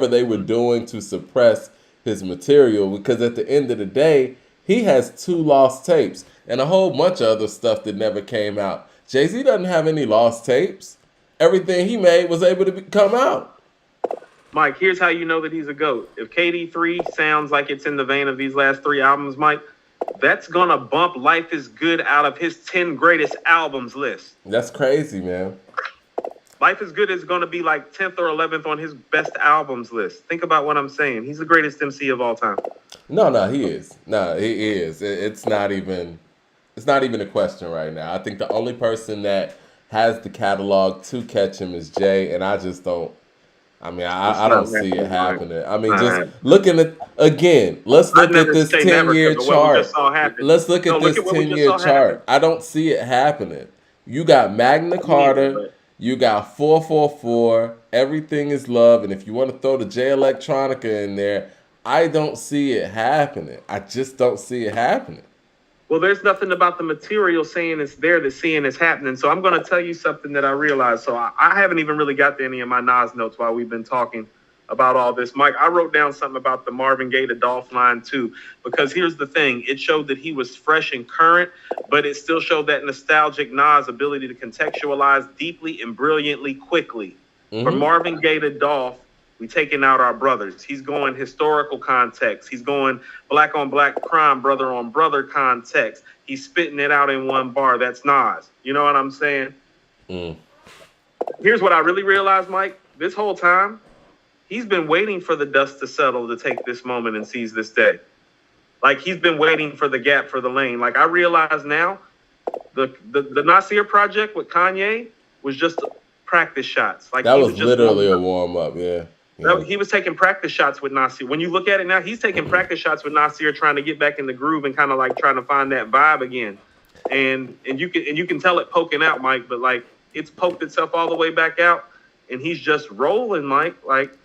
they were doing to suppress his material. Because at the end of the day, he has 2 lost tapes and a whole bunch of other stuff that never came out. Jay-Z doesn't have any lost tapes. Everything he made was able to come out. Mike, here's how you know that he's a GOAT. If KD3 sounds like it's in the vein of these last 3 albums, Mike, that's going to bump Life is Good out of his 10 greatest albums list. That's crazy, man. Life is Good is going to be like 10th or 11th on his best albums list. Think about what I'm saying. He's the greatest MC of all time. No, he is. No, he is. It's not even a question right now. I think the only person that has the catalog to catch him is Jay, and I just don't. I mean, I don't see it happening. I mean, just looking at again. Let's look at this 10-year chart. Let's look at this 10-year chart. I don't see it happening. You got Magna Carta. You got 444. Everything is love, and if you want to throw the J Electronica in there, I don't see it happening. I just don't see it happening. Well, there's nothing about the material saying it's there that's seeing it's happening. So I'm going to tell you something that I realized. So I haven't even really got to any of my Nas notes while we've been talking about all this. Mike, I wrote down something about the Marvin Gaye to Dolph line too, because here's the thing. It showed that he was fresh and current, but it still showed that nostalgic Nas ability to contextualize deeply and brilliantly quickly. From Marvin Gaye to Dolph, we taking out our brothers. He's going historical context. He's going black on black crime, brother on brother context. He's spitting it out in one bar. That's Nas. You know what I'm saying? Here's what I really realized, Mike. This whole time, he's been waiting for the dust to settle to take this moment and seize this day. Like he's been waiting for the gap for the lane. Like I realize now, the Nasir project with Kanye was just practice shots. Like that was literally a warm up. Yeah. He was taking practice shots with Nasir. When you look at it now, he's taking practice shots with Nasir, trying to get back in the groove and kind of like trying to find that vibe again. And you can tell it poking out, Mike, but like it's poked itself all the way back out, and he's just rolling, Mike. Like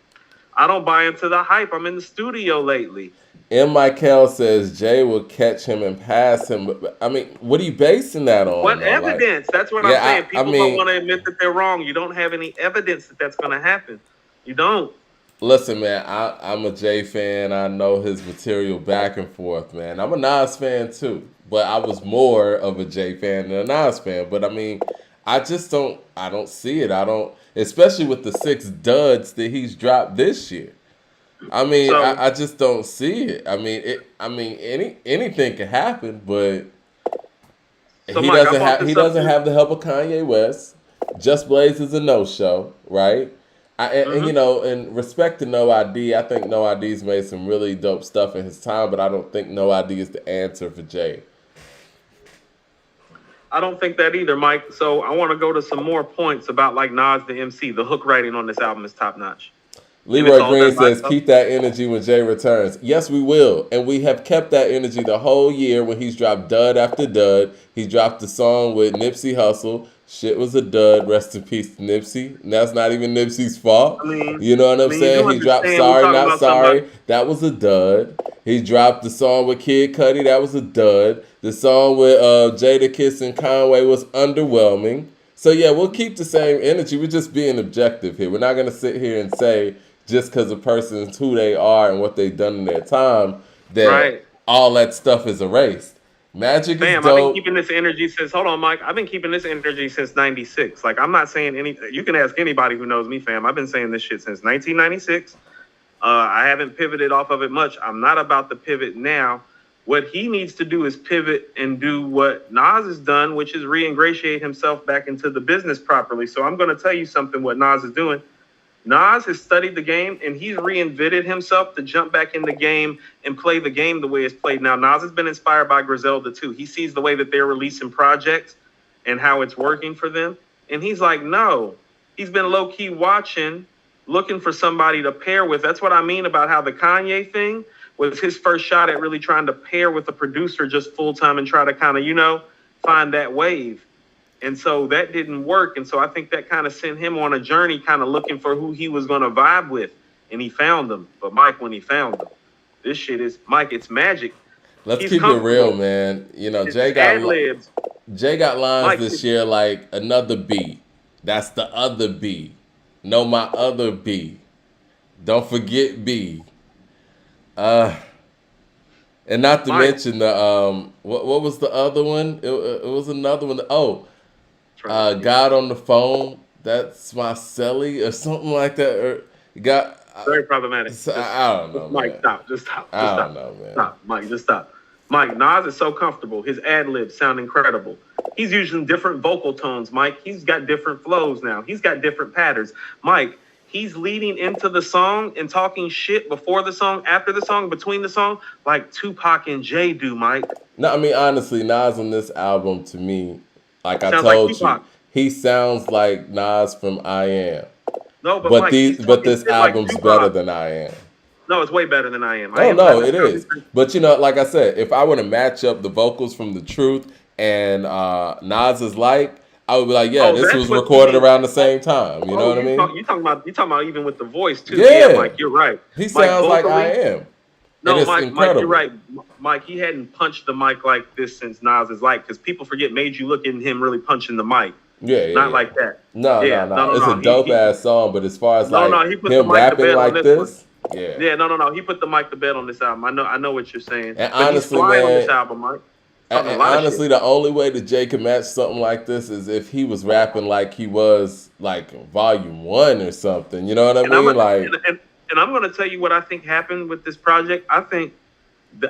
I don't buy into the hype. I'm in the studio lately. M. Michael says Jay will catch him and pass him. But I mean, what are you basing that on? What evidence? That's what I'm saying. People don't want to admit that they're wrong. You don't have any evidence that that's going to happen. You don't. Listen, man, I'm a Jay fan. I know his material back and forth, man. I'm a Nas fan too, but I was more of a Jay fan than a Nas fan. But I mean, I don't see it. Especially with the 6 duds that he's dropped this year. I mean, I just don't see it. I mean, anything can happen, but he doesn't have the help of Kanye West. Just Blaze is a no-show, right? And you know, in respect to No ID, I think No ID's made some really dope stuff in his time, but I don't think No ID is the answer for Jay. I don't think that either, Mike. So I want to go to some more points about like Nas the MC. The hook writing on this album is top notch. Leroy Green says, keep that energy when Jay returns. Yes, we will. And we have kept that energy the whole year when he's dropped dud after dud. He dropped the song with Nipsey Hussle. Shit was a dud. Rest in peace to Nipsey. And that's not even Nipsey's fault. You know what I'm saying? He dropped Sorry Not Sorry. That was a dud. He dropped the song with Kid Cudi. That was a dud. The song with Jadakiss and Conway was underwhelming. So, yeah, we'll keep the same energy. We're just being objective here. We're not going to sit here and say just because a person's who they are and what they've done in their time that all that stuff is erased. Magic is dope. I've been keeping this energy since, hold on, Mike. I've been keeping this energy since 96. Like, I'm not saying you can ask anybody who knows me, fam. I've been saying this shit since 1996. I haven't pivoted off of it much. I'm not about to pivot now. What he needs to do is pivot and do what Nas has done, which is reingratiate himself back into the business properly. So I'm going to tell you something what Nas is doing. Nas has studied the game and he's reinvented himself to jump back in the game and play the game the way it's played now. Nas has been inspired by Griselda too. He sees the way that they're releasing projects and how it's working for them. And he's like, no, he's been low key watching, looking for somebody to pair with. That's what I mean about how the Kanye thing was his first shot at really trying to pair with a producer just full time and try to kind of, find that wave. And so that didn't work. And so I think that kind of sent him on a journey, kind of looking for who he was going to vibe with. And he found them. But Mike, when he found them, this shit is, Mike, it's magic. Let's keep it real, man. Jay got lines Mike, this year like another B. That's the other B. No, my other B. Don't forget B. And not to mention the what was the other one? It was another one. Oh, God on the phone. That's my celly or something like that. Or got very problematic. I don't know, Mike, man. stop. Just stop. I don't know, man. Stop, Mike. Just stop. Mike, Nas is so comfortable. His ad libs sound incredible. He's using different vocal tones, Mike. He's got different flows now. He's got different patterns. Mike, he's leading into the song and talking shit before the song, after the song, between the song, like Tupac and Jay do, Mike. No, I mean, honestly, Nas on this album, to me, like I told you, he sounds like Nas from I Am. No, but But Mike, but this album's like better than I Am. No, it's way better than I Am. Oh, no, it is. But, like I said, if I were to match up the vocals from The Truth and Nas's Like, I would be like, yeah, this was recorded around the same time. You know what I mean? You talking about even with the voice, too. Yeah, Mike, you're right. He sounds like I Am. No, Mike, you're right. Mike, he hadn't punched the mic like this since Nas's Like, because people forget Made You Look at him really punching the mic. Yeah, Not like that. No. It's a dope-ass song, but as far as him rapping like this... Yeah, no. He put the mic to bed on this album. I know what you're saying. And honestly, he's flying man, on this album, Mike. And honestly, the only way that Jay can match something like this is if he was rapping like he was like Volume 1 or something. You know what I mean? And I'm going to tell you what I think happened with this project. I think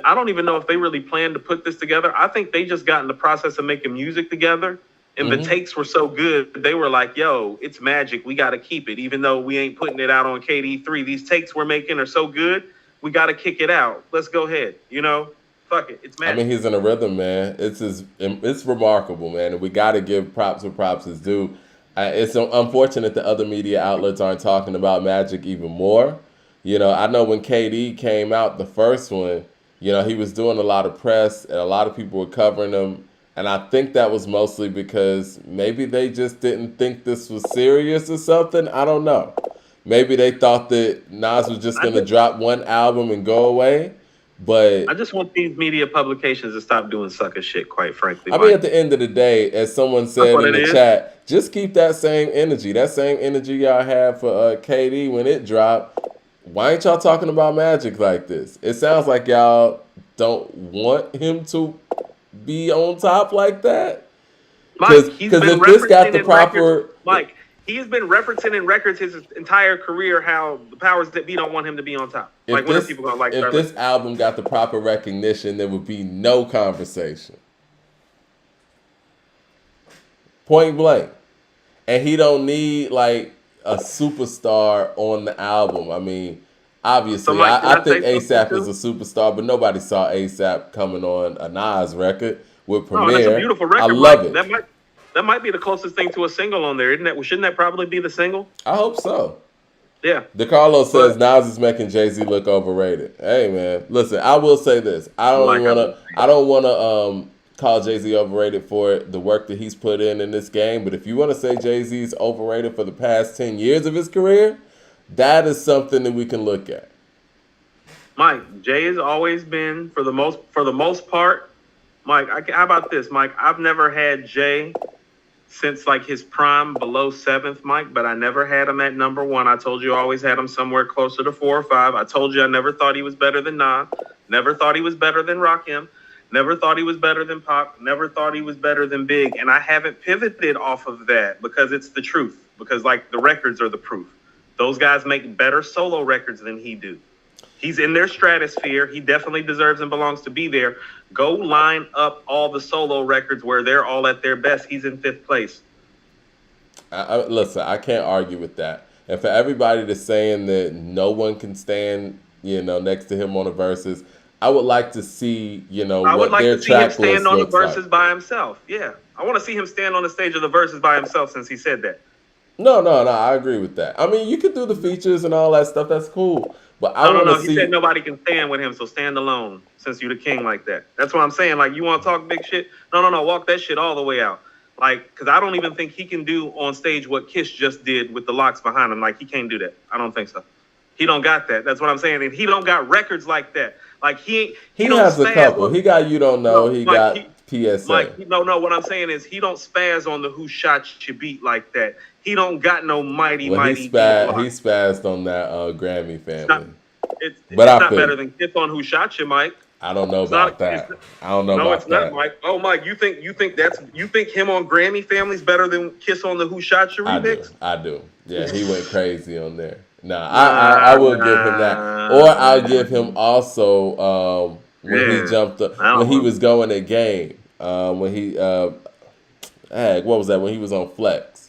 I don't even know if they really planned to put this together. I think they just got in the process of making music together. And the takes were so good, they were like, yo, it's magic. We got to keep it. Even though we ain't putting it out on KD3, these takes we're making are so good, we got to kick it out. Let's go ahead. Fuck it. It's magic. I mean, he's in a rhythm, man. It's remarkable, man. And we got to give props where props is due. It's unfortunate that other media outlets aren't talking about Magic even more. I know when KD came out, the first one, he was doing a lot of press and a lot of people were covering him. And I think that was mostly because maybe they just didn't think this was serious or something. I don't know. Maybe they thought that Nas was just going to drop one album and go away. But I just want these media publications to stop doing sucker shit, quite frankly. I mean, at the end of the day, as someone said in the chat, just keep that same energy. That same energy y'all had for KD when it dropped. Why ain't y'all talking about Magic like this? It sounds like y'all don't want him to be on top like that. Because if this got the proper... Mike, he's been referencing in records his entire career how the powers that be don't want him to be on top. Like, when are people going to like If this album got the proper recognition, there would be no conversation. Point blank. And he don't need, like, a superstar on the album. I mean, obviously, I think A$AP is a superstar, but nobody saw A$AP coming on a Nas record with Premier. That's a beautiful record. I love it. That might be the closest thing to a single on there, isn't it? Shouldn't that probably be the single? I hope so. Yeah. DeCarlo says Nas is making Jay-Z look overrated. Hey, man, listen, I will say this. I don't want to call Jay-Z overrated for the work that he's put in this game, but if you want to say Jay-Z's overrated for the past 10 years of his career, that is something that we can look at. Mike, Jay has always been, for the most part, Mike, how about this, Mike? I've never had Jay since like his prime below 7th, Mike, but I never had him at number 1. I told you I always had him somewhere closer to 4 or 5. I told you I never thought he was better than Nas, never thought he was better than Rakim, never thought he was better than Pac, never thought he was better than Big, and I haven't pivoted off of that because it's the truth, because like the records are the proof. Those guys make better solo records than he do. He's in their stratosphere. He definitely deserves and belongs to be there. Go line up all the solo records where they're all at their best. He's in 5th place. Listen, I can't argue with that. And for everybody that's saying that no one can stand, next to him on the verses, I would like to see, I would what like their to see him track stand list on the looks like. verses by himself. Yeah. I want to see him stand on the stage of the verses by himself since he said that. No, I agree with that. I mean, you could do the features and all that stuff. That's cool. But I want to He see. said nobody can stand with him, so stand alone since you're the king like that. That's what I'm saying. Like, you want to talk big shit? No. Walk that shit all the way out. Like, because I don't even think he can do on stage what Kiss just did with the locks behind him. Like, he can't do that. I don't think so. He don't got that. That's what I'm saying. And he don't got records like that. Like, he don't has a spaz couple. on- He got You Don't Know. No, he Mike, got PSA. Mike, what I'm saying is he don't spaz on the Who Shot You Beat like that. He don't got no mighty. He spazzed on that Grammy family. It's not better than Kiss on Who Shot You, Mike. I don't know about that. I don't know about that. No, it's not, Mike. Oh, Mike, you think him on Grammy Family's better than Kiss on the Who Shot You remix? I do. Yeah, he went crazy on there. I will give him that. Or I'll give him also when he jumped up, when he was going at Game. When he what was that? When he was on Flex.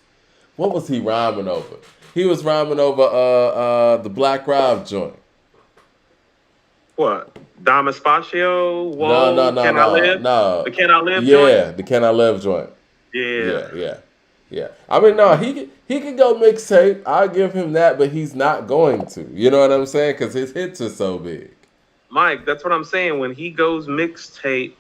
What was he rhyming over? He was rhyming over the Black Rob joint. What? Dom Espacio? Whoa, no. Can I Live? No. The Can I Live joint? Yeah, the Can I Live joint. Yeah. I mean, no, he can go mixtape. I'll give him that, but he's not going to. You know what I'm saying? Because his hits are so big. Mike, that's what I'm saying. When he goes mixtape,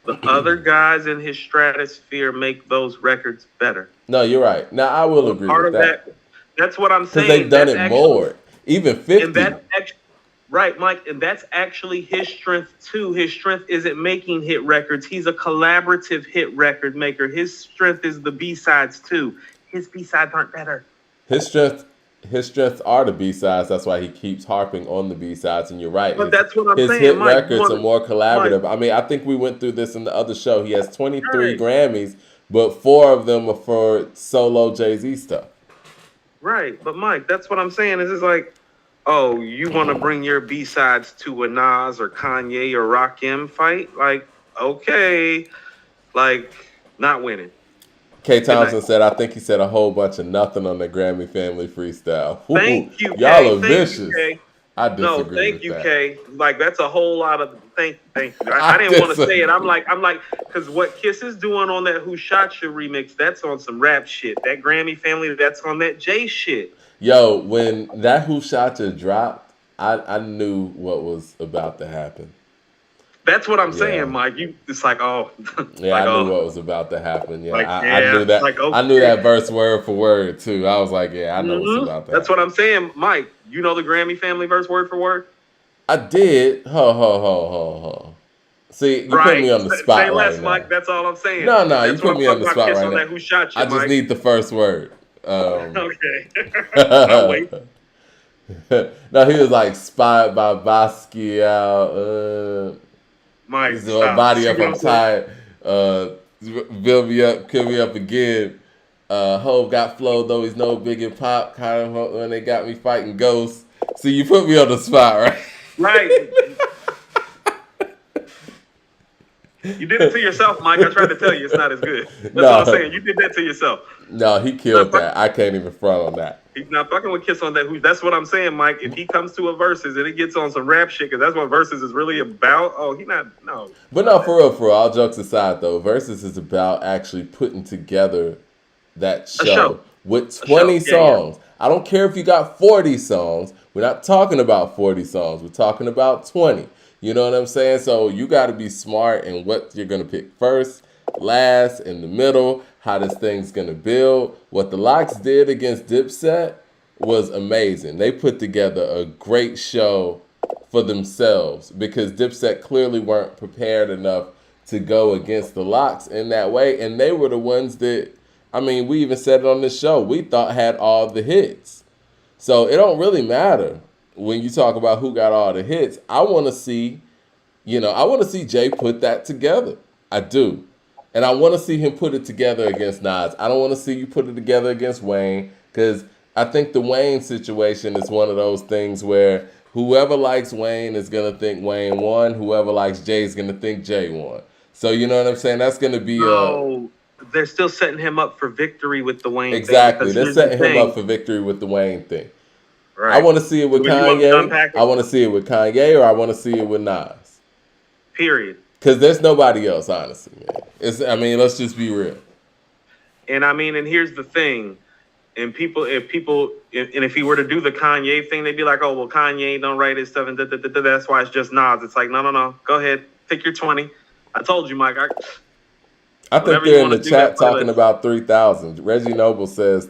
the other guys in his stratosphere make those records better. No, you're right. Now, I will agree with that. That's what I'm saying. Because they've done it more. Even 50. Right, Mike, and that's actually his strength too. His strength isn't making hit records. He's a collaborative hit record maker. His strength is the B-sides too. His B-sides aren't better. His strengths are the B-sides. That's why he keeps harping on the B-sides, and you're right. But that's what I'm saying. His hit Mike, records are more collaborative. I mean, I think we went through this in the other show. He has 23 Grammys, but 4 of them are for solo Jay-Z stuff. Right, but Mike, that's what I'm saying. Is like, oh, you want to bring your B-sides to a Nas or Kanye or Rakim fight? Like, okay. Like, not winning. K. Thompson said, I think he said a whole bunch of nothing on the Grammy Family freestyle. Ooh, thank you, y'all are vicious. I disagree No, thank you, that. K. Like, that's a whole lot of thank you. I didn't want to say it. I'm like, because what Kiss is doing on that Who Shot You remix, that's on some rap shit. That Grammy Family, that's on that J shit. Yo, when that Who Shot You dropped, I knew what was about to happen. That's what I'm saying, Mike. It's like, oh. Yeah, like, I knew what was about to happen. Yeah, like, I knew that. Like, okay. I knew that verse word for word, too. I was like, yeah, I know what's about to That's happen. what I'm saying, Mike. You know the Grammy Family verse word for word? I did. Ho. See, you put me on the spot say less, right now. Mike. That's all I'm saying. No, that's you put me on the spot right now. Who Shot You, I just Mike. need the first word. Okay. I'll wait. No, he was like Spied by Basquiat. Mike, this is my body up, I'm tired. Build me up, kill me up again. Hove got flow, though he's no big in pop. Kind of when they got me fighting ghosts. See, you put me on the spot, right? Right. You did it to yourself, Mike. I tried to tell you it's not as good. That's what I'm saying. You did that to yourself. No, he killed that. I can't even front on that. He's not fucking with Kiss on that. That's what I'm saying, Mike. If he comes to a Versus and it gets on some rap shit, because that's what Versus is really about. Oh, no. But no, for real, all jokes aside, though, Versus is about actually putting together that show with 20 songs. Yeah. I don't care if you got 40 songs. We're not talking about 40 songs. We're talking about 20. You know what I'm saying? So you got to be smart in what you're going to pick first, last, in the middle, how this thing's going to build. What the Lox did against Dipset was amazing. They put together a great show for themselves because Dipset clearly weren't prepared enough to go against the Lox in that way. And they were the ones that, I mean, we even said it on this show, we thought had all the hits. So it don't really matter when you talk about who got all the hits. I want to see, Jay put that together. I do. And I want to see him put it together against Nas. I don't want to see you put it together against Wayne because I think the Wayne situation is one of those things where whoever likes Wayne is gonna think Wayne won. Whoever likes Jay is gonna think Jay won. So you know what I'm saying? That's gonna be a No, they're still setting him up for victory with the Wayne thing exactly. because They're here's the setting him up thing, for victory with the Wayne thing. I right? want to see it with When you want me to Kanye. unpack I it, want to see it with Kanye, or I want to see it with Nas. period. Because there's nobody else, honestly, man. I mean, let's just be real. And I mean, and here's the thing. And if he were to do the Kanye thing, they'd be like, "Oh, well, Kanye don't write his stuff, and that's why it's just Nas." It's like, no. Go ahead, pick your 20. I told you, Mike. I think Whatever you they're in want the to do, that chat talking playlist. about 3,000. Reggie Noble says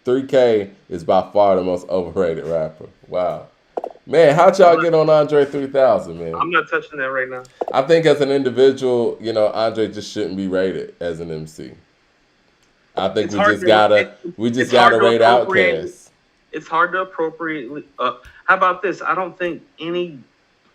3K is by far the most overrated rapper. Wow. Man, how'd y'all get on Andre 3000, man? I'm not touching that right now. I think as an individual, Andre just shouldn't be rated as an MC. I think It's we hard just to gotta it's hard to rate appropriate. Outkast. It's hard to appropriately. How about this? I don't think any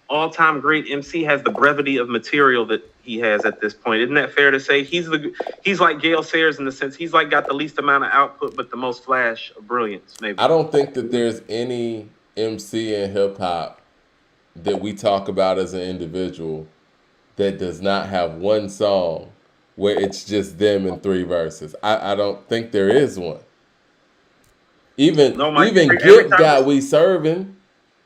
all-time great MC has the brevity of material that he has at this point. Isn't that fair to say? He's like Gale Sayers in the sense he's like got the least amount of output but the most flash of brilliance. Maybe. I don't think that there's any MC in hip hop that we talk about as an individual that does not have one song where it's just them in 3 verses. I don't think there is one. Even No, Mike. even Every Gibb time got We Serving.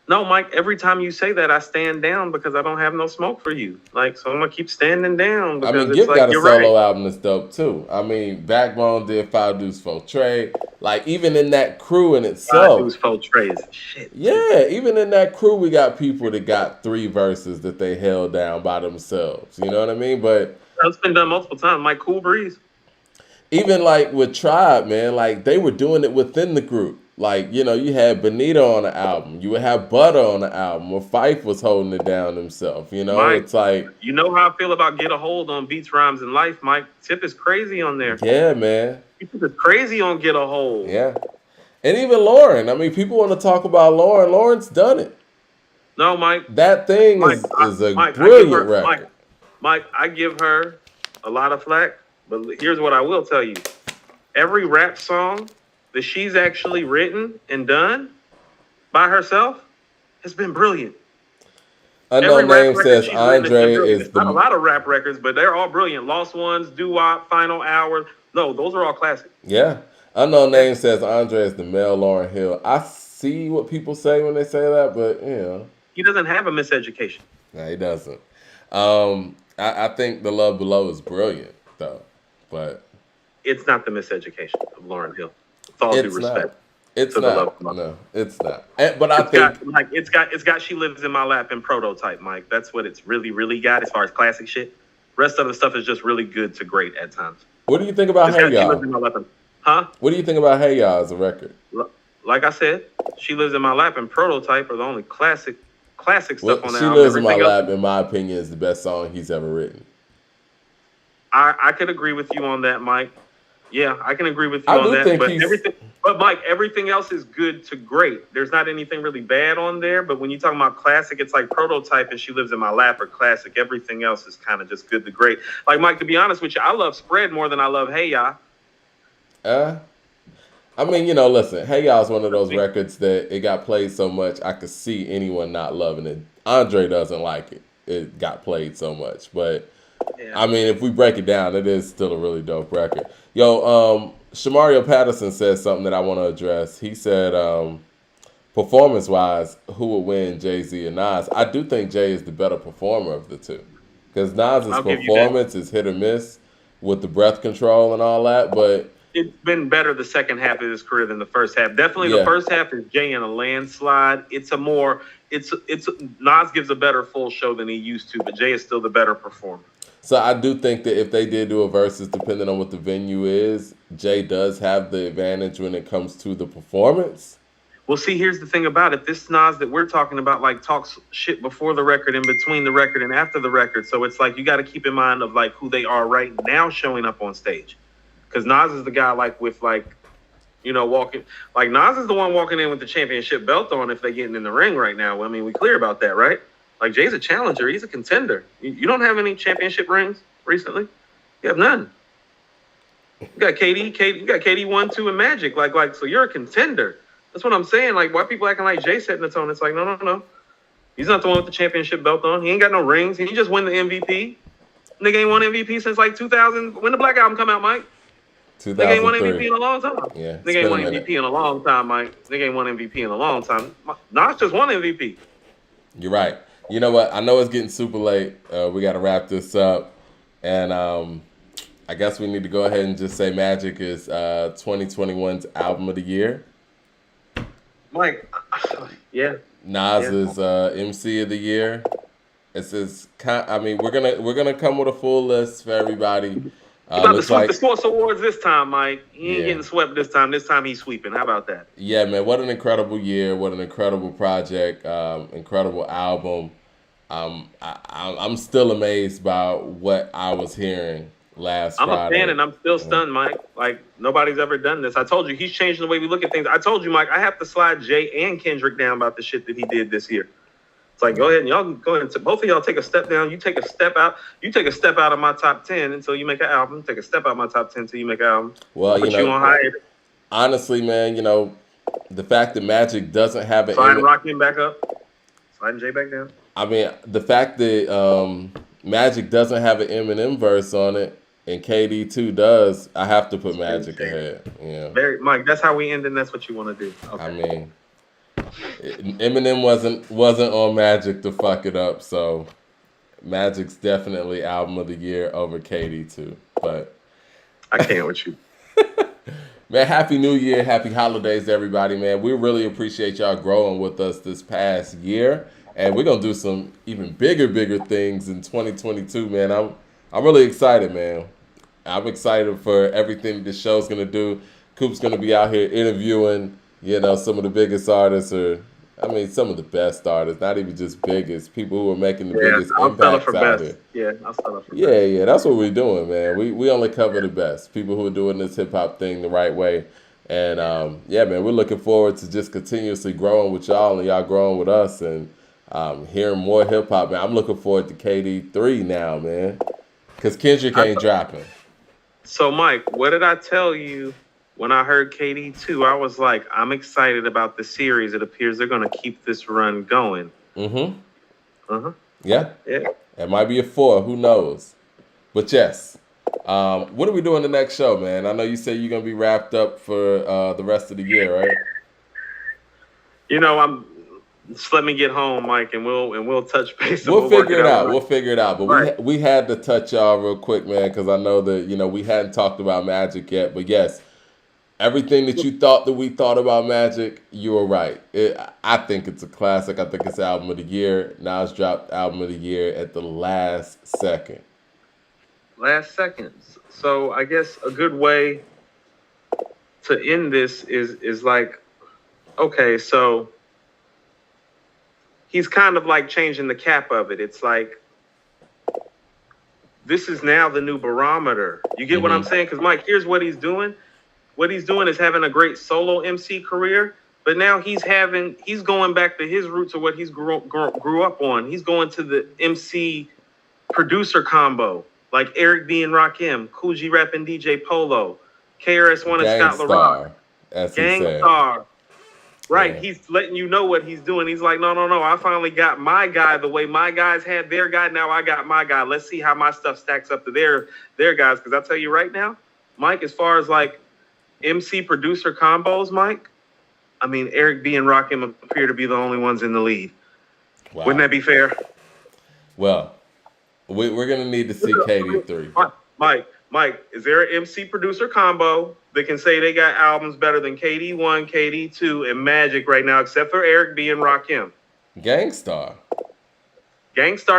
No, Mike, every time you say that, I stand down because I don't have no smoke for you. Like, so I'm going to keep standing down I because mean, it's Gibb like, got a you're solo right. album that's dope too. I mean, Backbone did Five Deuce Fo Trey. Like, even in that crew in itself. Dude's faux trays. Shit. Yeah, even in that crew, we got people that got 3 verses that they held down by themselves. You know what I mean? But That's been done multiple times. Mike Cool Breeze. even like with Tribe, man, like they were doing it within the group. Like, you had Benito on the album. You would have Butter on the album where Fife was holding it down himself. Mike, It's like, you know how I feel about Get a Hold on Beats, Rhymes, and Life, Mike. Tip is crazy on there. yeah, man. Tip is crazy on Get a Hold. Yeah. And even Lauren. I mean, people want to talk about Lauren. Lauren's done it. No, Mike. That thing Mike, is a Mike, brilliant record. Mike, I give her a lot of flack, but here's what I will tell you. Every rap song that she's actually written and done by herself has been brilliant. Unknown Name says Andre is not a lot of rap records, but they're all brilliant. Lost Ones, Doo-Wop, Final Hour. No, those are all classics. Yeah. Unknown Name says Andre is the male Lauryn Hill. I see what people say when they say that, but he doesn't have a miseducation. No, he doesn't. I think The Love Below is brilliant, though, but it's not the miseducation of Lauryn Hill. With all due respect. It's not. No, it's not. But I think it's got She Lives in My Lap and Prototype, Mike. That's what it's really, really got as far as classic shit. Rest of the stuff is just really good to great at times. What do you think about Hey Y'all? Huh? What do you think about Hey Y'all as a record? Like I said, She Lives in My Lap and Prototype are the only classic stuff on that. She Lives in My Lap, in my opinion, is the best song he's ever written. I could agree with you on that, Mike. Yeah, I can agree with you on that. But Mike, everything else is good to great. There's not anything really bad on there. But when you talk about classic, it's like Prototype and She Lives in My Lap are classic. Everything else is kind of just good to great. Like, Mike, to be honest with you, I love Spread more than I love Hey Ya. I mean, listen, Hey Y'all is one of those records that it got played so much, I could see anyone not loving it. Andre doesn't like it. It got played so much. But, yeah. I mean, if we break it down, it is still a really dope record. Yo, Shamario Patterson said something that I want to address. He said, performance-wise, who would win, Jay-Z or Nas? I do think Jay is the better performer of the two. Because Nas's performance is hit or miss with the breath control and all that, but it's been better the second half of his career than the first half. Definitely the first half is Jay in a landslide. It's Nas gives a better full show than he used to, but Jay is still the better performer. So I do think that if they did do a versus, depending on what the venue is, Jay does have the advantage when it comes to the performance. Well, see, here's the thing about it. This Nas that we're talking about, like, talks shit before the record, in between the record, and after the record. So it's like you got to keep in mind of, like, who they are right now showing up on stage. Because Nas is the guy, like, with, like, walking. Like, Nas is the one walking in with the championship belt on if they're getting in the ring right now. I mean, we clear about that, right? Like, Jay's a challenger. He's a contender. You don't have any championship rings recently? You have none. You got KD, you got KD 1, 2, and Magic. Like, so you're a contender. That's what I'm saying. Like, why people acting like Jay setting the tone? It's like, no. He's not the one with the championship belt on. He ain't got no rings. He just win the MVP. Nigga ain't won MVP since like 2000. When the Black Album come out, Mike? Nigga ain't won MVP in a long time. Yeah, Nigga ain't won MVP in a long time, Mike. Nigga ain't won MVP in a long time. Nas just won MVP. You're right. You know what? I know it's getting super late. We got to wrap this up. And I guess we need to go ahead and just say Magic is 2021's album of the year. Mike, yeah. Nas is MC of the year. I mean, we're gonna come with a full list for everybody. He's about to sweep the Sports Awards this time, Mike. He ain't getting swept this time. This time he's sweeping. How about that? Yeah, man. What an incredible year. What an incredible project. Incredible album. I'm still amazed by what I was hearing last Friday. I'm a fan and I'm still stunned, Mike. Like, nobody's ever done this. I told you, he's changing the way we look at things. I told you, Mike, I have to slide Jay and Kendrick down about the shit that he did this year. It's like, go ahead and y'all go ahead and both of y'all take a step down. You take a step out. You take a step out of my top 10 until you make an album. Take a step out of my top 10 until you make an album. Well, you know, honestly, man, you know, the fact that Magic doesn't have an sliding Rakim back up, sliding Jay back down. I mean, the fact that Magic doesn't have an Eminem verse on it and KD 2 does, I have to put Magic ahead. Yeah. Mike, that's how we end, and that's what you want to do. Okay. I mean, Eminem wasn't on Magic to fuck it up, so Magic's definitely album of the year over KD 2. But I can't with you. Man, happy New Year, happy holidays, everybody, man. We really appreciate y'all growing with us this past year. And we're gonna do some even bigger things in 2022, man. I'm really excited, man. I'm excited for everything the show's gonna do. Coop's gonna be out here interviewing, you know, some of the biggest artists, some of the best artists, not even just biggest, people who are making the biggest impacts out here. Yeah, I'll settle for best. Yeah, that's what we're doing, man. We only cover the best, people who are doing this hip hop thing the right way. And yeah, man, we're looking forward to just continuously growing with y'all and y'all growing with us and hearing more hip hop, man. I'm looking forward to KD 3 now, man, because Kendrick ain't dropping. So, Mike, what did I tell you when I heard KD 2? I was like, I'm excited about the series. It appears they're going to keep this run going. Yeah. It might be a 4. Who knows? But yes. What are we doing the next show, man? I know you say you're going to be wrapped up for the rest of the year, right? You know, just let me get home, Mike, and we'll touch base. We'll figure it out. We'll figure it out. But right. we had to touch y'all real quick, man, because I know that, you know, we hadn't talked about Magic yet. But yes, everything that you thought that we thought about Magic, you were right. I think it's a classic. I think it's album of the year. Nas dropped album of the year at the last second. Last second. So I guess a good way to end this is like, okay, so he's kind of like changing the cap of it. It's like, this is now the new barometer. You get what I'm saying? Because, Mike, here's what he's doing. What he's doing is having a great solo MC career, but now he's going back to his roots of what he's grew up on. He's going to the MC producer combo, like Eric B. and Rakim, Kool G Rap and DJ Polo, KRS-One and Scott LaRock, Gangstar. Right, yeah. He's letting you know what he's doing. He's like, no, I finally got my guy the way my guys had their guy. Now I got my guy. Let's see how my stuff stacks up to their guys. Because I'll tell you right now, Mike, as far as like MC producer combos, Mike, I mean, Eric B. and Rakim appear to be the only ones in the lead. Wow. Wouldn't that be fair? Well, we're going to need to see KD 3. Mike, is there an MC producer combo that can say they got albums better than KD 1, KD 2, and Magic right now, except for Eric B. and Rakim? Gangstar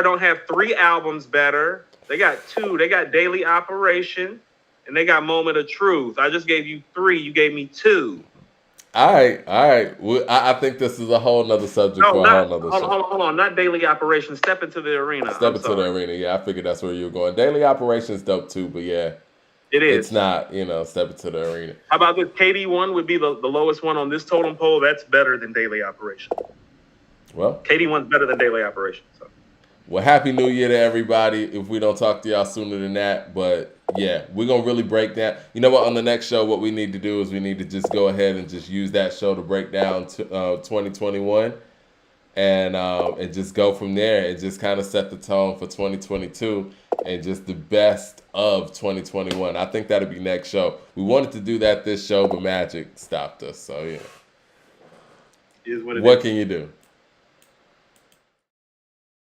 don't have 3 albums better. They got 2. They got Daily Operation, and they got Moment of Truth. I just gave you 3. You gave me 2. All right. I think this is a whole nother subject for a whole nother show. Hold on. Not Daily Operation. Step into the arena. Step into the arena. Yeah, I figured that's where you were going. Daily Operation's dope too, but yeah. It is. It's not, Step into the arena. How about this? KD 1 would be the lowest one on this totem pole. That's better than Daily Operation. Well, KD 1's better than Daily Operation. So. Well, Happy New Year to everybody. If we don't talk to y'all sooner than that, but Yeah, we're gonna really break down. You know what? On the next show, what we need to do is we need to just go ahead and just use that show to break down 2021, and just go from there and just kind of set the tone for 2022 and just the best of 2021. I think that'll be next show. We wanted to do that this show, but Magic stopped us. So yeah, Is what it what is. can you do?